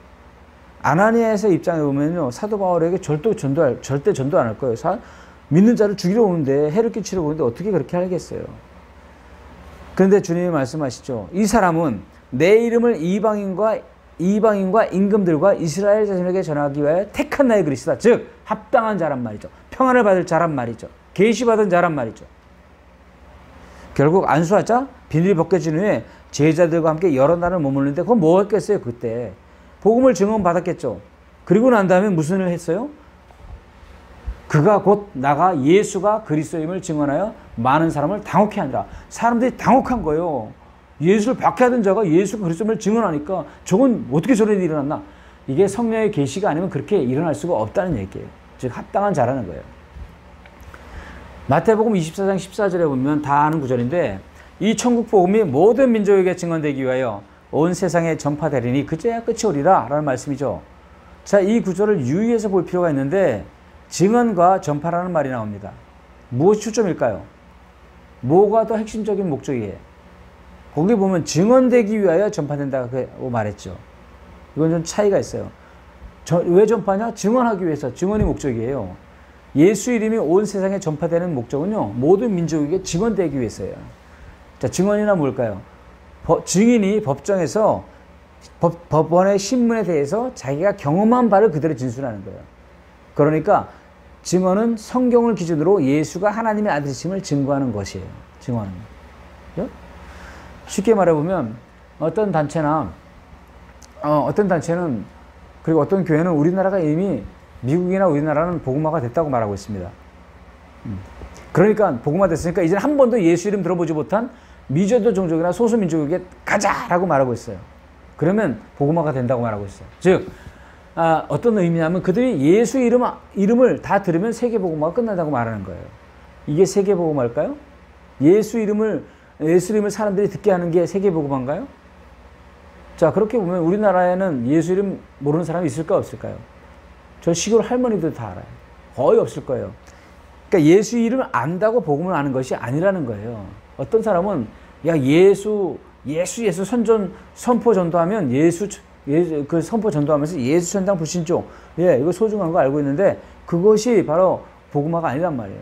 아나니아에서 입장에 보면요 사도 바울에게 절대 전도 안 할 거예요. 믿는 자를 죽이러 오는데 해를 끼치러 오는데 어떻게 그렇게 하겠어요. 그런데 주님이 말씀하시죠. 이 사람은 내 이름을 이방인과 임금들과 이스라엘 자손에게 전하기 위하여 택한 나의 그리스도다. 즉 합당한 자란 말이죠. 평안을 받을 자란 말이죠. 계시받은 자란 말이죠. 결국 안수하자 비늘이 벗겨진 후에 제자들과 함께 여러 날을 머무르는데 그건 뭐 했겠어요. 그때 복음을 증언받았겠죠. 그리고 난 다음에 무슨 일을 했어요? 그가 곧 나가 예수가 그리스도임을 증언하여 많은 사람을 당혹해 하니라. 사람들이 당혹한 거예요. 예수를 박해하던 자가 예수 그리스도임을 증언하니까 저건 어떻게 저런 일이 일어났나? 이게 성령의 계시가 아니면 그렇게 일어날 수가 없다는 얘기예요. 즉 합당한 자라는 거예요. 마태복음 24장 14절에 보면 다 아는 구절인데 이 천국 복음이 모든 민족에게 증언되기 위하여 온 세상에 전파되리니 그제야 끝이 오리라 라는 말씀이죠. 자, 이 구절을 유의해서 볼 필요가 있는데 증언과 전파라는 말이 나옵니다. 무엇이 초점일까요? 뭐가 더 핵심적인 목적이에요? 거기 보면 증언되기 위하여 전파된다고 말했죠. 이건 좀 차이가 있어요. 왜 전파냐? 증언하기 위해서. 증언이 목적이에요. 예수 이름이 온 세상에 전파되는 목적은요, 모든 민족에게 증언되기 위해서예요. 자, 증언이나 뭘까요? 증인이 법정에서 법원의 신문에 대해서 자기가 경험한 바를 그대로 진술하는 거예요. 그러니까 증언은 성경을 기준으로 예수가 하나님의 아들이심을 증거하는 것이에요. 증언은. 그렇죠? 쉽게 말해보면 어떤 단체는 그리고 어떤 교회는 우리나라가 이미 미국이나 우리나라는 복음화가 됐다고 말하고 있습니다. 그러니까 복음화 됐으니까 이제는 한 번도 예수 이름 들어보지 못한 미전도 종족이나 소수민족에게 가자라고 말하고 있어요. 그러면 복음화가 된다고 말하고 있어요. 즉 어떤 의미냐면 그들이 예수 이름을 다 들으면 세계복음화가 끝난다고 말하는 거예요. 이게 세계복음화일까요? 예수 이름을 사람들이 듣게 하는 게 세계복음화인가요? 자, 그렇게 보면 우리나라에는 예수 이름 모르는 사람이 있을까 없을까요? 저 시골 할머니들 다 알아요. 거의 없을 거예요. 그러니까 예수 이름을 안다고 복음을 아는 것이 아니라는 거예요. 어떤 사람은 야 예수 선포 전도하면 그 선포 전도하면서 예수 천당 불신조 이거 소중한 거 알고 있는데 그것이 바로 복음화가 아니란 말이에요.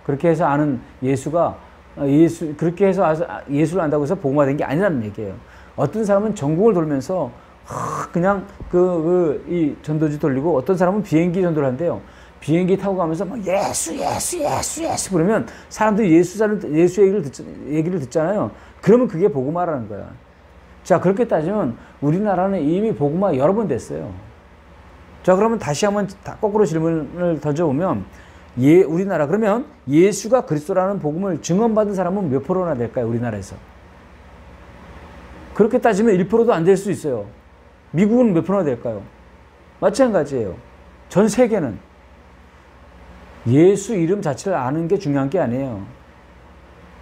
그렇게 해서 아는 그렇게 해서 예수를 안다고 해서 복음화된 게 아니라는 얘기예요. 어떤 사람은 전국을 돌면서 그냥 이 전도지 돌리고 어떤 사람은 비행기 전도를 한대요. 비행기 타고 가면서 막 예수 그러면 사람들이 예수 얘기를 듣잖아요. 그러면 그게 복음화라는 거야. 자, 그렇게 따지면 우리나라는 이미 복음화 여러 번 됐어요. 자, 그러면 다시 한번 거꾸로 질문을 던져보면 우리나라 그러면 예수가 그리스도라는 복음을 증언받은 사람은 몇 프로나 될까요? 우리나라에서. 그렇게 따지면 1%도 안 될 수 있어요. 미국은 몇 프로나 될까요? 마찬가지예요. 전 세계는 예수 이름 자체를 아는 게 중요한 게 아니에요.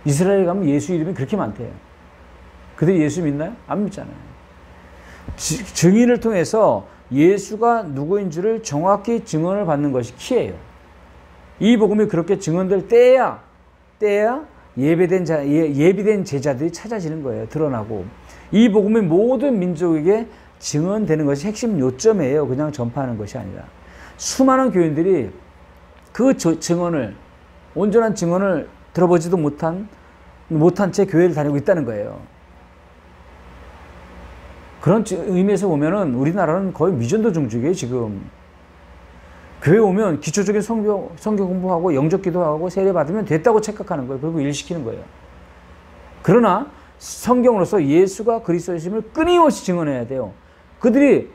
이스라엘에 가면 예수 이름이 그렇게 많대요. 그들이 예수 믿나요? 안 믿잖아요. 증인을 통해서 예수가 누구인 줄을 정확히 증언을 받는 것이 키예요. 이 복음이 그렇게 증언될 때야 예비된 제자들이 찾아지는 거예요. 드러나고. 이 복음이 모든 민족에게 증언되는 것이 핵심 요점이에요. 그냥 전파하는 것이 아니라. 수많은 교인들이 그 온전한 증언을 들어보지도 못한 채 교회를 다니고 있다는 거예요. 그런 의미에서 보면은 우리나라는 거의 미전도 종족이에요, 지금. 교회 오면 기초적인 성경 공부하고 영적 기도하고 세례 받으면 됐다고 착각하는 거예요. 그리고 일시키는 거예요. 그러나 성경으로서 예수가 그리스도이심을 끊임없이 증언해야 돼요. 그들이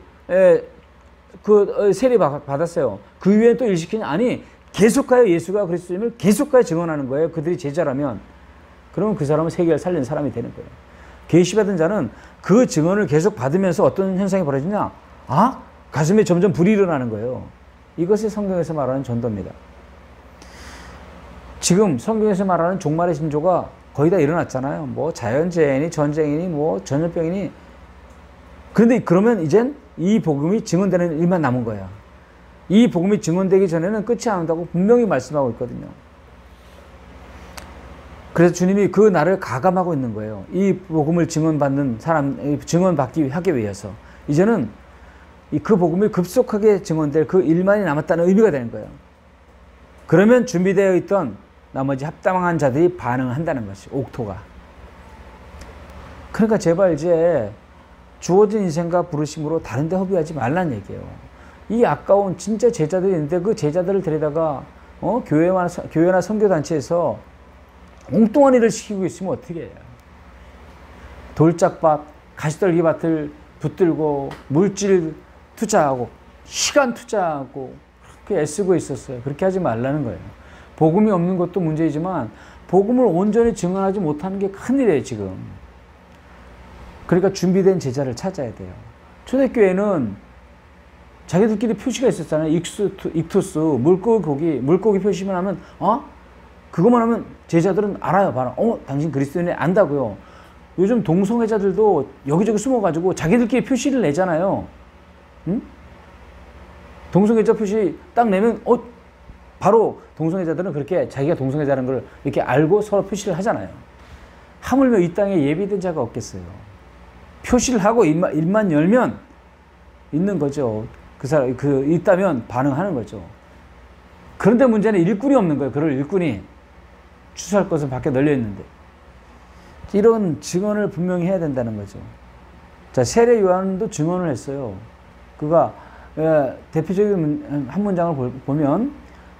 세례 받았어요. 그 이후에 또 일시키냐? 아니, 계속하여 예수가 그리스도임을 계속하여 증언하는 거예요. 그들이 제자라면. 그러면 그 사람은 세계를 살리는 사람이 되는 거예요. 계시받은 자는 그 증언을 계속 받으면서 어떤 현상이 벌어지냐? 가슴에 점점 불이 일어나는 거예요. 이것이 성경에서 말하는 전도입니다. 지금 성경에서 말하는 종말의 징조가 거의 다 일어났잖아요. 뭐 자연재해니 전쟁이니 뭐 전염병이니. 그런데 그러면 이젠 이 복음이 증언되는 일만 남은 거야. 이 복음이 증언되기 전에는 끝이 안 온다고 분명히 말씀하고 있거든요. 그래서 주님이 그 날을 가감하고 있는 거예요. 이 복음을 증언받기 하기 위해서. 이제는 그 복음이 급속하게 증언될 그 일만이 남았다는 의미가 되는 거예요. 그러면 준비되어 있던 나머지 합당한 자들이 반응한다는 것이 옥토가. 그러니까 제발 이제 주어진 인생과 부르심으로 다른 데 허비하지 말란 얘기예요. 이 아까운 진짜 제자들이 있는데 그 제자들을 데려다가 교회나 선교단체에서 엉뚱한 일을 시키고 있으면 어떻게 해요? 돌짝밭, 가시떨기밭을 붙들고 물질 투자하고 시간 투자하고 그렇게 애쓰고 있었어요. 그렇게 하지 말라는 거예요. 복음이 없는 것도 문제이지만 복음을 온전히 증언하지 못하는 게 큰일이에요, 지금. 그러니까 준비된 제자를 찾아야 돼요. 초대교회는 자기들끼리 표시가 있었잖아요. 익투스, 물고기 표시만 하면, 그것만 하면 제자들은 알아요, 바로. 당신 그리스도인이 안다고요. 요즘 동성애자들도 여기저기 숨어가지고 자기들끼리 표시를 내잖아요. 응? 동성애자 표시 딱 내면, 바로 동성애자들은 그렇게 자기가 동성애자라는 걸 이렇게 알고 서로 표시를 하잖아요. 하물며 이 땅에 예비된 자가 없겠어요. 표시를 하고 입만 열면 있는 거죠. 그 사람 있다면 반응하는 거죠. 그런데 문제는 일꾼이 없는 거예요. 그럴 일꾼이 추수할 것은 밖에 널려 있는데. 이런 증언을 분명히 해야 된다는 거죠. 자, 세례 요한도 증언을 했어요. 그가 대표적인 한 문장을 보면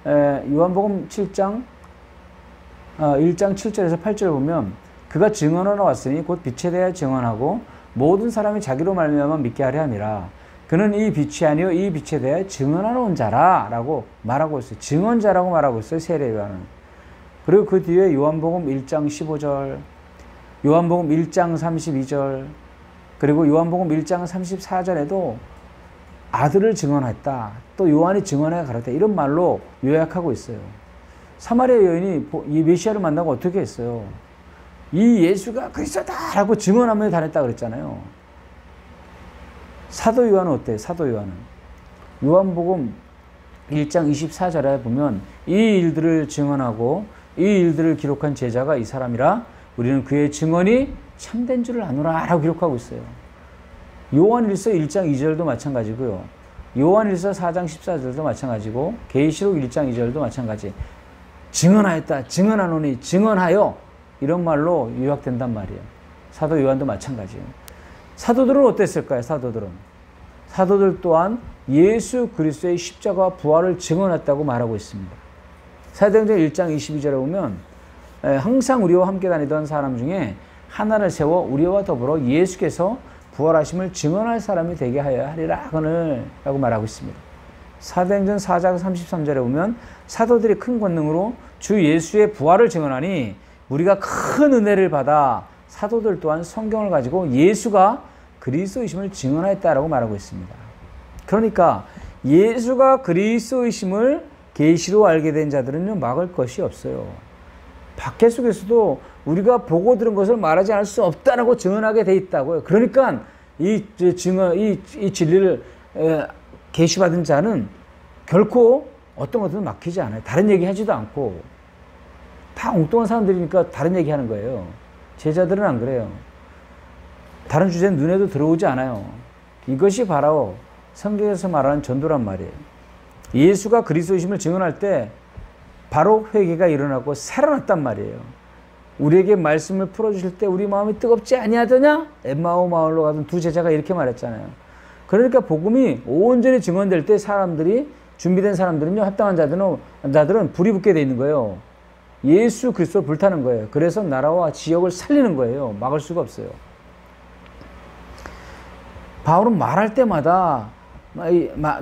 요한복음 7장 1장 7절에서 8절을 보면 그가 증언하러 왔으니 곧 빛에 대하여 증언하고 모든 사람이 자기로 말미암아 믿게 하려 함이라. 그는 이 빛이 아니요 이 빛에 대하여 증언하러 온 자라 라고 말하고 있어요. 증언자라고 말하고 있어요. 세례 요한은. 그리고 그 뒤에 요한복음 1장 15절, 요한복음 1장 32절, 그리고 요한복음 1장 34절에도 아들을 증언했다. 또 요한이 증언해 가르쳤다. 이런 말로 요약하고 있어요. 사마리아 여인이 이 메시아를 만나고 어떻게 했어요? 이 예수가 그리스도다라고 증언하며 다녔다 그랬잖아요. 사도 요한은 어때요? 사도 요한은 요한복음 1장 24절에 보면 이 일들을 증언하고 이 일들을 기록한 제자가 이 사람이라 우리는 그의 증언이 참된 줄을 아노라 라고 기록하고 있어요. 요한일서 1장 2절도 마찬가지고요. 요한일서 4장 14절도 마찬가지고 계시록 1장 2절도 마찬가지. 증언하였다. 증언하노니 증언하여 이런 말로 요약된단 말이에요. 사도 요한도 마찬가지예요. 사도들은 어땠을까요? 사도들 또한 예수 그리스도의 십자가와 부활을 증언했다고 말하고 있습니다. 사도행전 1장 22절에 보면 항상 우리와 함께 다니던 사람 중에 하나를 세워 우리와 더불어 예수께서 부활하심을 증언할 사람이 되게 하여야 하리라 하거늘 라고 말하고 있습니다. 사도행전 4장 33절에 보면 사도들이 큰 권능으로 주 예수의 부활을 증언하니 우리가 큰 은혜를 받아 사도들 또한 성경을 가지고 예수가 그리스도이심을 증언하였다라고 말하고 있습니다. 그러니까 예수가 그리스도이심을 계시로 알게 된 자들은요 막을 것이 없어요. 박해 속에서도 우리가 보고 들은 것을 말하지 않을 수 없다라고 증언하게 돼 있다고요. 그러니까 이 진리를 계시받은 자는 결코 어떤 것도 막히지 않아요. 다른 얘기 하지도 않고 다 엉뚱한 사람들이니까 다른 얘기 하는 거예요. 제자들은 안 그래요. 다른 주제는 눈에도 들어오지 않아요. 이것이 바로 성경에서 말하는 전도란 말이에요. 예수가 그리스도이심을 증언할 때 바로 회개가 일어나고 살아났단 말이에요. 우리에게 말씀을 풀어주실 때 우리 마음이 뜨겁지 아니하더냐? 엠마오 마을로 가던 두 제자가 이렇게 말했잖아요. 그러니까 복음이 온전히 증언될 때 사람들이 준비된 사람들은요 합당한 자들은 불이 붙게 돼 있는 거예요. 예수 그리스도 불타는 거예요. 그래서 나라와 지역을 살리는 거예요. 막을 수가 없어요. 바울은 말할 때마다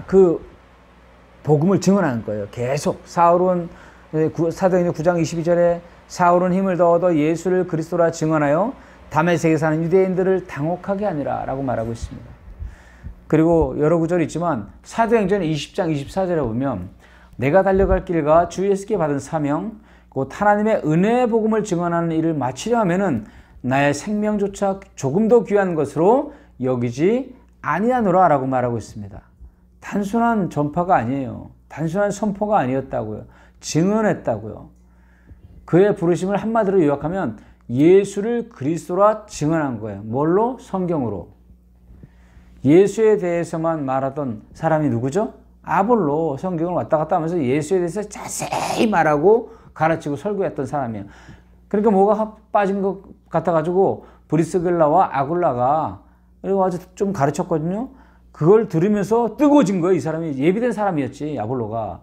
그 복음을 증언하는 거예요. 계속 사울은 사도행전 9장 22절에 사울은 힘을 더 얻어 예수를 그리스도라 증언하여 다메섹에 사는 유대인들을 당혹하게 하니라 라고 말하고 있습니다. 그리고 여러 구절이 있지만 사도행전 20장 24절에 보면 내가 달려갈 길과 주 예수께 받은 사명 곧 하나님의 은혜의 복음을 증언하는 일을 마치려 하면은 나의 생명조차 조금 더 귀한 것으로 여기지 아니하노라 라고 말하고 있습니다. 단순한 전파가 아니에요. 단순한 선포가 아니었다고요. 증언했다고요. 그의 부르심을 한마디로 요약하면 예수를 그리스도라 증언한 거예요. 뭘로? 성경으로. 예수에 대해서만 말하던 사람이 누구죠? 아볼로. 성경을 왔다 갔다 하면서 예수에 대해서 자세히 말하고 가르치고 설교했던 사람이에요. 그러니까 뭐가 빠진 것 같아가지고 브리스길라와 아굴라가 그리고 아주 좀 가르쳤거든요. 그걸 들으면서 뜨거워진 거예요. 이 사람이 예비된 사람이었지. 아볼로가.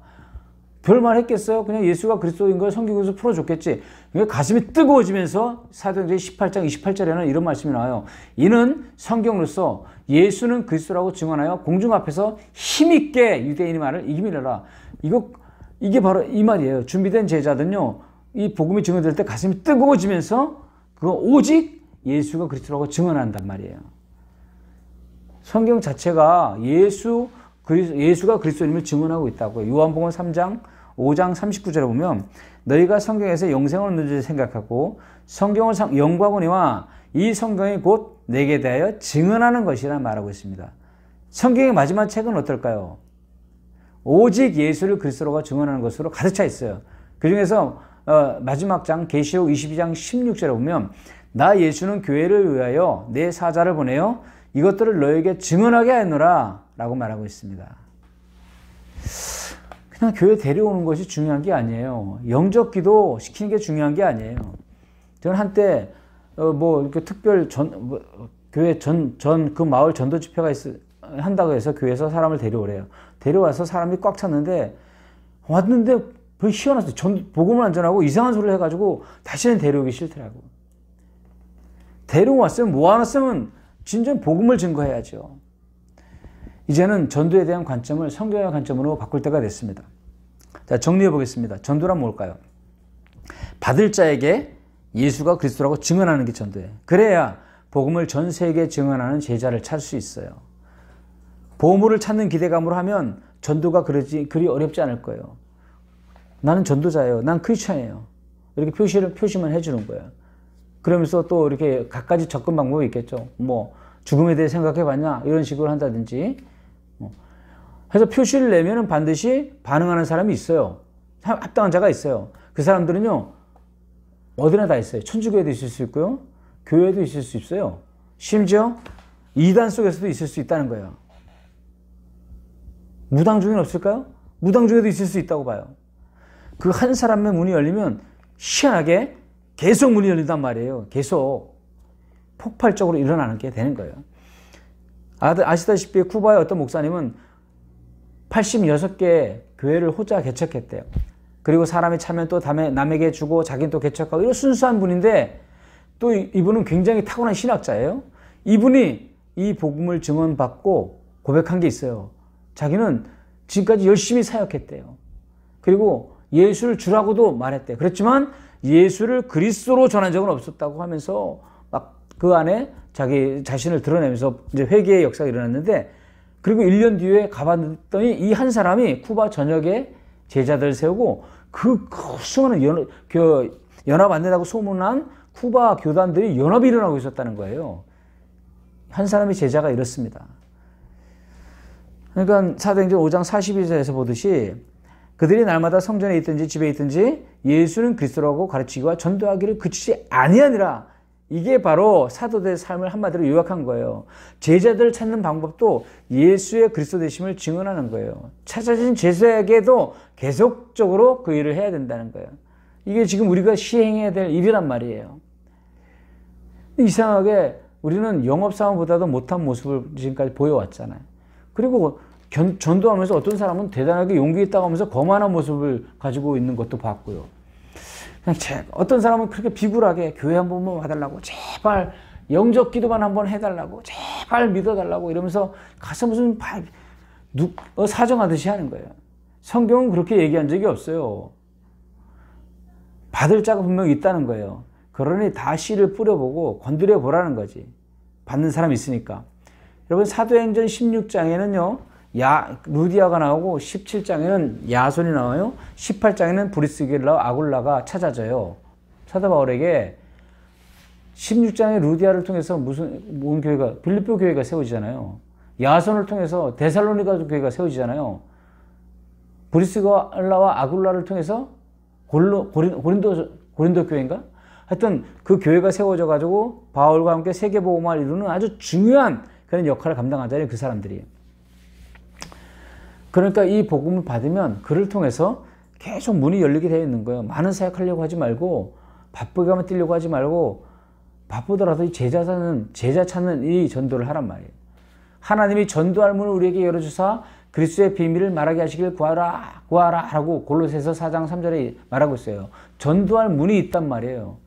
별말 했겠어요? 그냥 예수가 그리스도인 걸 성경에서 풀어줬겠지. 그러니까 가슴이 뜨거워지면서 사도행전 18장 28절에는 이런 말씀이 나와요. 이는 성경으로서 예수는 그리스도라고 증언하여 공중 앞에서 힘있게 유대인의 말을 이기밀어라. 이게 바로 이 말이에요. 준비된 제자들은요. 이 복음이 증언될 때 가슴이 뜨거워지면서 그거 오직 예수가 그리스도라고 증언한단 말이에요. 성경 자체가 예수가 그리스도님을 증언하고 있다고요. 요한복음 3장 5장 39절에 보면 너희가 성경에서 영생을 얻는 줄 생각하고 성경을 연구하거니와 이 성경이 곧 내게 대하여 증언하는 것이라 말하고 있습니다. 성경의 마지막 책은 어떨까요? 오직 예수를 그리스도라고 증언하는 것으로 가득 차 있어요. 그 중에서 마지막 장 계시록 22장 16절에 보면 나 예수는 교회를 위하여 내 사자를 보내어 이것들을 너에게 증언하게 하노라 라고 말하고 있습니다. 그냥 교회 데려오는 것이 중요한 게 아니에요. 영적 기도 시키는 게 중요한 게 아니에요. 저는 한때 특별 교회 그 마을 전도 집회가 한다고 해서 교회에서 사람을 데려오래요. 데려와서 사람이 꽉 찼는데 왔는데 희한했어요. 복음을 안 전하고 이상한 소리를 해가지고 다시는 데려오기 싫더라고. 데려왔으면 모아놨으면 진정 복음을 증거해야죠. 이제는 전도에 대한 관점을 성경의 관점으로 바꿀 때가 됐습니다. 자, 정리해 보겠습니다. 전도란 뭘까요? 받을 자에게 예수가 그리스도라고 증언하는 게 전도예요. 그래야 복음을 전 세계에 증언하는 제자를 찾을 수 있어요. 보물을 찾는 기대감으로 하면 전도가 그리 어렵지 않을 거예요. 나는 전도자예요. 난 크리스찬이에요. 이렇게 표시만 해주는 거예요. 그러면서 또 이렇게 갖가지 접근 방법이 있겠죠. 죽음에 대해 생각해 봤냐? 이런 식으로 한다든지. 해서 표시를 내면은 반드시 반응하는 사람이 있어요. 합당한 자가 있어요. 그 사람들은요, 어디나 다 있어요. 천주교에도 있을 수 있고요. 교회에도 있을 수 있어요. 심지어 이단 속에서도 있을 수 있다는 거예요. 무당 중에는 없을까요? 무당 중에도 있을 수 있다고 봐요. 그 한 사람의 문이 열리면 희한하게 계속 문이 열린단 말이에요. 계속 폭발적으로 일어나는 게 되는 거예요. 아시다시피 쿠바의 어떤 목사님은 86개 교회를 호자 개척했대요. 그리고 사람이 차면 또 남에게 주고 자기는 또 개척하고 이런 순수한 분인데 또 이분은 굉장히 타고난 신학자예요. 이분이 이 복음을 증언받고 고백한 게 있어요. 자기는 지금까지 열심히 사역했대요. 그리고 예수를 주라고도 말했대요. 그렇지만 예수를 그리스도로 전한 적은 없었다고 하면서 막 그 안에 자기 자신을 드러내면서 이제 회개의 역사가 일어났는데, 그리고 1년 뒤에 가봤더니 이 한 사람이 쿠바 전역에 제자들을 세우고 그 수많은 연합 안 된다고 소문난 쿠바 교단들이 연합이 일어나고 있었다는 거예요. 한 사람의 제자가 이렇습니다. 그러니까 사도행전 5장 42절에서 보듯이 그들이 날마다 성전에 있든지 집에 있든지 예수는 그리스도라고 가르치기와 전도하기를 그치지 아니하니라. 이게 바로 사도들의 삶을 한마디로 요약한 거예요. 제자들을 찾는 방법도 예수의 그리스도 되심을 증언하는 거예요. 찾아진 제자에게도 계속적으로 그 일을 해야 된다는 거예요. 이게 지금 우리가 시행해야 될 일이란 말이에요. 이상하게 우리는 영업사원보다도 못한 모습을 지금까지 보여왔잖아요. 그리고 전도하면서 어떤 사람은 대단하게 용기 있다고 하면서 거만한 모습을 가지고 있는 것도 봤고요. 그냥 어떤 사람은 그렇게 비굴하게 교회 한 번만 와달라고, 제발 영적 기도만 한번 해달라고, 제발 믿어달라고 이러면서 가서 무슨 사정하듯이 하는 거예요. 성경은 그렇게 얘기한 적이 없어요. 받을 자가 분명히 있다는 거예요. 그러니 다 씨를 뿌려보고 건드려 보라는 거지. 받는 사람이 있으니까. 여러분, 사도행전 16장에는요 루디아가 나오고 17장에는 야손이 나와요. 18장에는 브리스길라와 아굴라가 찾아져요. 사도 바울에게 16장에 루디아를 통해서 무슨 교회가, 빌립보 교회가 세워지잖아요. 야손을 통해서 데살로니가 교회가 세워지잖아요. 브리스길라와 아굴라를 통해서 고린도 교회인가? 하여튼 그 교회가 세워져 가지고 바울과 함께 세계복음화를 이루는 아주 중요한 그런 역할을 감당하잖아요. 그 사람들이. 그러니까 이 복음을 받으면 그를 통해서 계속 문이 열리게 되어 있는 거예요. 많은 사역하려고 하지 말고, 바쁘게만 뛰려고 하지 말고, 바쁘더라도 이 제자 찾는 이 전도를 하란 말이에요. 하나님이 전도할 문을 우리에게 열어주사 그리스도의 비밀을 말하게 하시길 구하라 하고 골로새서 4장 3절에 말하고 있어요. 전도할 문이 있단 말이에요.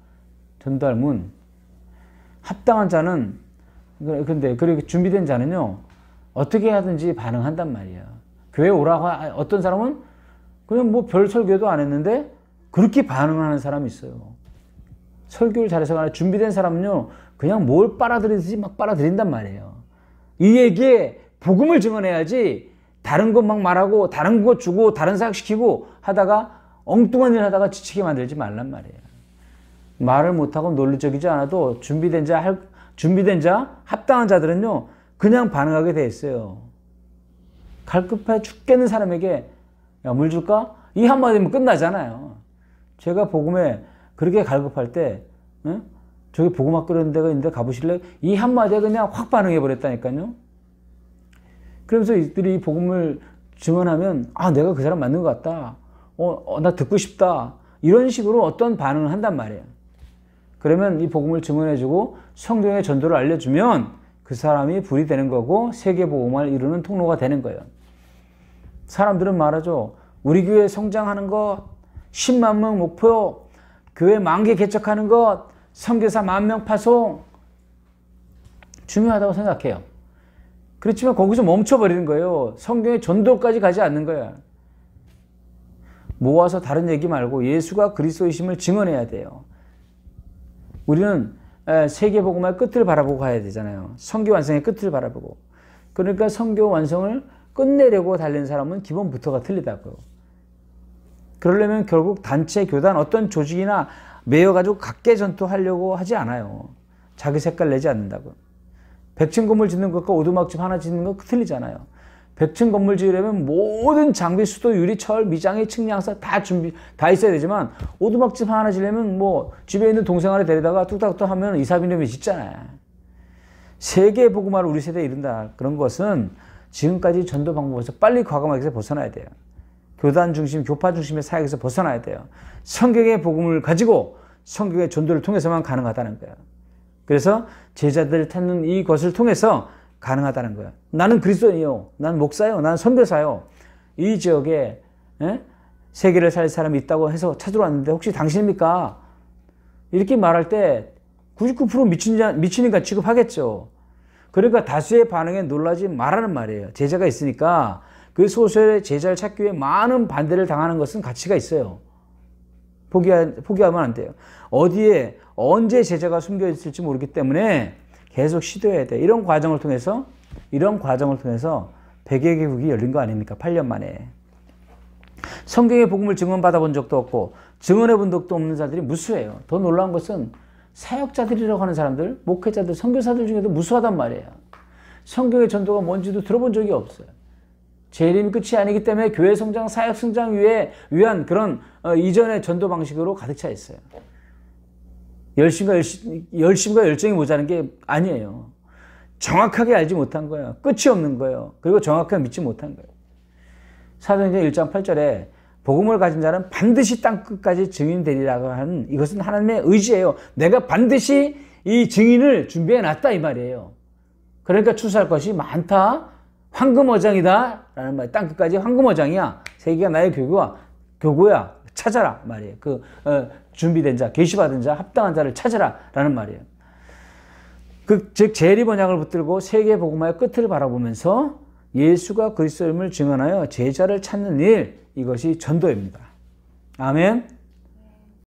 전도할 문. 합당한 자는, 그리고 준비된 자는요 어떻게 하든지 반응한단 말이에요. 교회 오라고 어떤 사람은 그냥 별 설교도 안 했는데 그렇게 반응하는 사람이 있어요. 설교를 잘해서 아니라 준비된 사람은요 그냥 뭘 빨아들이듯이 막 빨아들인단 말이에요. 이 얘기에 복음을 증언해야지 다른 것 막 말하고 다른 것 주고 다른 사역시키고 하다가 엉뚱한 일 하다가 지치게 만들지 말란 말이에요. 말을 못하고 논리적이지 않아도 준비된 자 합당한 자들은요 그냥 반응하게 돼 있어요. 갈급해 죽겠는 사람에게 야, 물 줄까? 이 한마디면 끝나잖아요. 제가 복음에 그렇게 갈급할 때 저기 복음학 그런 데가 있는데 가보실래요? 이 한마디에 그냥 확 반응해 버렸다니까요. 그러면서 이들이 복음을 증언하면 아 내가 그 사람 맞는 것 같다. 나 듣고 싶다. 이런 식으로 어떤 반응을 한단 말이에요. 그러면 이 복음을 증언해주고 성경의 전도를 알려주면 그 사람이 불이 되는 거고 세계 복음을 이루는 통로가 되는 거예요. 사람들은 말하죠. 우리 교회 성장하는 것, 10만 명 목표, 교회 10,000개 개척하는 것, 선교사 10,000명 파송 중요하다고 생각해요. 그렇지만 거기서 멈춰버리는 거예요. 성경의 전도까지 가지 않는 거예요. 모아서 다른 얘기 말고 예수가 그리스도이심을 증언해야 돼요. 우리는 세계복음화의 끝을 바라보고 가야 되잖아요. 선교 완성의 끝을 바라보고. 그러니까 선교 완성을 끝내려고 달리는 사람은 기본부터가 틀리다고요. 그러려면 결국 단체, 교단, 어떤 조직이나 매여가지고 각계 전투하려고 하지 않아요. 자기 색깔 내지 않는다고요. 100층 건물 짓는 것과 오두막집 하나 짓는 거 틀리잖아요. 100층 건물 지으려면 모든 장비, 수도, 유리, 철, 미장이, 측량사 다 있어야 되지만 오두막집 하나 지으려면 뭐 집에 있는 동생 하나 데려다가 뚝딱뚝딱 하면 2, 3일이면 짓잖아요. 세계 복음화를 우리 세대에 이룬다. 그런 것은 지금까지 전도 방법에서 빨리 과감하게 벗어나야 돼요. 교단 중심, 교파 중심의 사역에서 벗어나야 돼요. 성경의 복음을 가지고 성경의 전도를 통해서만 가능하다는 거예요. 그래서 제자들을 찾는 이것을 통해서 가능하다는 거예요. 나는 그리스도인이요. 나는 목사요. 나는 선교사요. 이 지역에 세계를 살 사람이 있다고 해서 찾으러 왔는데 혹시 당신입니까? 이렇게 말할 때 99% 미친인가 취급하겠죠. 그러니까 다수의 반응에 놀라지 말라는 말이에요. 제자가 있으니까 그 소수의 제자를 찾기 위해 많은 반대를 당하는 것은 가치가 있어요. 포기하면 안 돼요. 어디에 언제 제자가 숨겨 있을지 모르기 때문에 계속 시도해야 돼. 이런 과정을 통해서 100여 개국이 열린 거 아닙니까? 8년 만에. 성경의 복음을 증언받아 본 적도 없고 증언해 본 적도 없는 자들이 무수해요. 더 놀라운 것은 사역자들이라고 하는 사람들, 목회자들, 선교사들 중에도 무수하단 말이에요. 성경의 전도가 뭔지도 들어본 적이 없어요. 재림 끝이 아니기 때문에 교회 성장, 사역 성장 위한 그런 이전의 전도 방식으로 가득 차 있어요. 열심과 열정이 모자란 게 아니에요. 정확하게 알지 못한 거예요. 끝이 없는 거예요. 그리고 정확하게 믿지 못한 거예요. 사도행전 1장 8절에 복음을 가진 자는 반드시 땅끝까지 증인되리라고 하는 이것은 하나님의 의지예요. 내가 반드시 이 증인을 준비해 놨다 이 말이에요. 그러니까 추수할 것이 많다. 황금어장이다 라는 말. 땅끝까지 황금어장이야. 세계가 나의 교구야. 찾아라 말이에요. 준비된 자, 계시받은 자, 합당한 자를 찾아라 라는 말이에요. 즉 재림 언약을 붙들고 세계 복음화의 끝을 바라보면서 예수가 그리스도임을 증언하여 제자를 찾는 일, 이것이 전도입니다. 아멘.